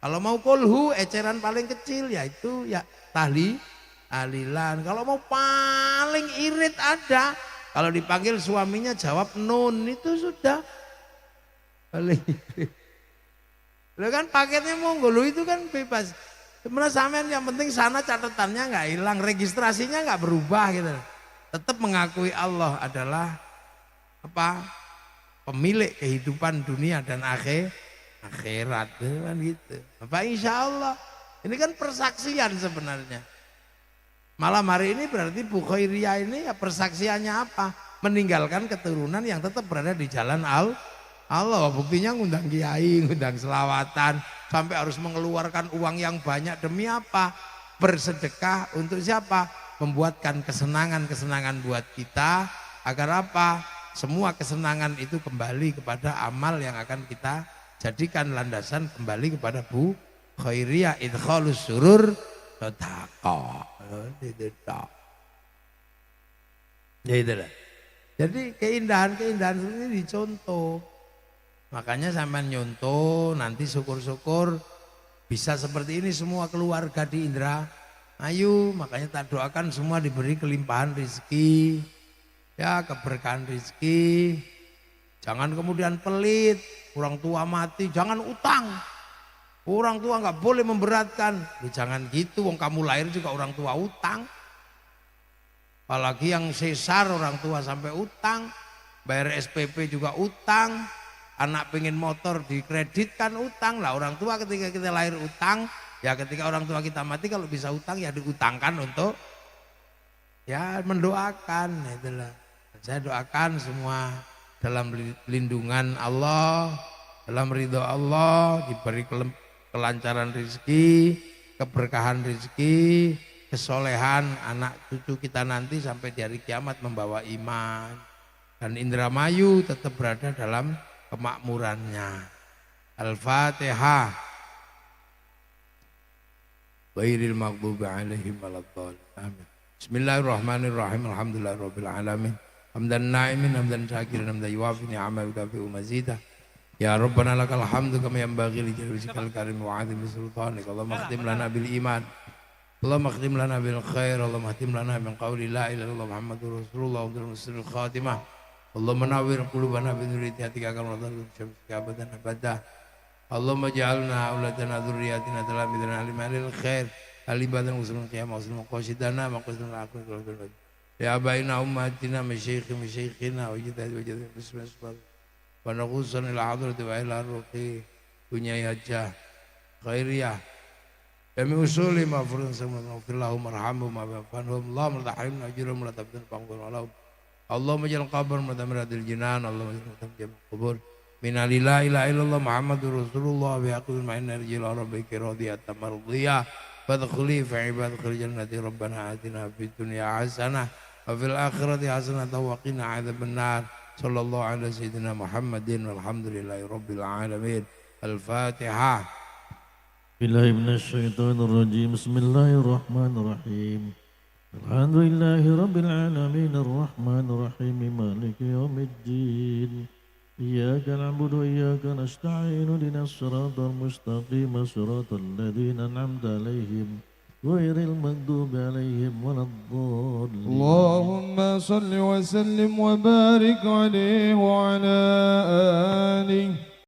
Kalau mau kolhu eceran paling kecil ya itu ya tahlilan. Kalau mau paling irit ada. Kalau dipanggil suaminya jawab nun itu sudah paling irit. Lo kan paketnya monggo lo itu kan bebas. Sebenarnya sampean yang penting sana catatannya nggak hilang, registrasinya nggak berubah gitu. Tetap mengakui Allah adalah apa? Pemilik kehidupan dunia dan akhirat kan gitu. Apa insya Allah. Ini kan persaksian sebenarnya. Malam hari ini berarti Bu Khairiyah ini ya persaksiannya apa? Meninggalkan keturunan yang tetap berada di jalan Allah. Buktinya ngundang kiai, ngundang selawatan, sampai harus mengeluarkan uang yang banyak demi apa? Bersedekah untuk siapa? Membuatkan kesenangan buat kita agar apa? Semua kesenangan itu kembali kepada amal yang akan kita jadikan landasan kembali kepada Bu Khairiyah idkhalus surur sedekah. Ya itulah. Jadi keindahan ini dicontoh. Makanya sampean nyontoh nanti syukur-syukur bisa seperti ini semua keluarga di Indramayu. Makanya tak doakan semua diberi kelimpahan rezeki, ya keberkahan rezeki. Jangan kemudian pelit, orang tua mati jangan utang. Orang tua nggak boleh memberatkan. Jangan gitu, wong kamu lahir juga orang tua utang. Apalagi yang sesar orang tua sampai utang, bayar SPP juga utang. Anak pengen motor dikreditkan utang lah, orang tua ketika kita lahir utang, ya ketika orang tua kita mati kalau bisa utang ya diutangkan untuk ya mendoakan itulah. Saya doakan semua dalam lindungan Allah, dalam ridho Allah, diberi kelancaran rezeki, keberkahan rezeki, kesolehan anak cucu kita nanti sampai di hari kiamat membawa iman, dan Indramayu tetap berada dalam kemakmurannya. Al-Fatihah. Ghairil maghdubi alaihim waladdallin. Amin. Bismillahirrahmanirrahim. Alhamdulillahirabbil alamin. hamdan na'imin hamdan syakirin hamdan yuwafi ni'ama yukafi'u mazidah. Ya Rabbana lakal hamdu kama yanbaghi li jalali wajhikal karim wa 'azimi sultanik. Allahumma khtim lana bil iman, Allahumma khtim lana bil khair, Allahumma khtim lana min qawli la ilaha illallah Muhammadur Rasulullah wa husnul khatimah. Allahumma nawwir qulubana bi nuri hatiqa kama nadhuru syamsika abadan abada. Allahumma ja'alna auladana dzurriyyatina talamidana limanil khair alibadan usulun qiyamah usulun qasidana maqsadun aqul ya abaina ummatina masyayikhina wa jaddi bismillah wa naghusan ila hadrati wa ila ruqi punya hajah khairiyah Demi usuli ma'furun sama fillahu marhamu ma'afanhum Allah mertahimna ajrum la tabdan panggur alam Allah majal qabr madamiratil jinan Allah majal jam kubur minalila ila illallah Muhammadur Rasulullah bi aqul ma'inna rijil rabbika radiyatan mardiyah fadkhuli fi ibadil jannati rabbana atina fid dunya hasanah wa fil akhirati hasanah wa qina adzabannar sallallahu ala sayyidina Muhammadin walhamdulillahi rabbil alamin al-fatihah بالله من الشيطان الرجيم بسم الله الرحمن الرحيم الحمد لله رب العالمين الرحمن الرحيم مالك يوم الدين إياك نعبد وإياك نستعين اهدنا الصراط المستقيم صراط الذين أنعمت عليهم غير المغضوب عليهم ولا الضالين اللهم صل وسلم وبارك عليه وعلى آله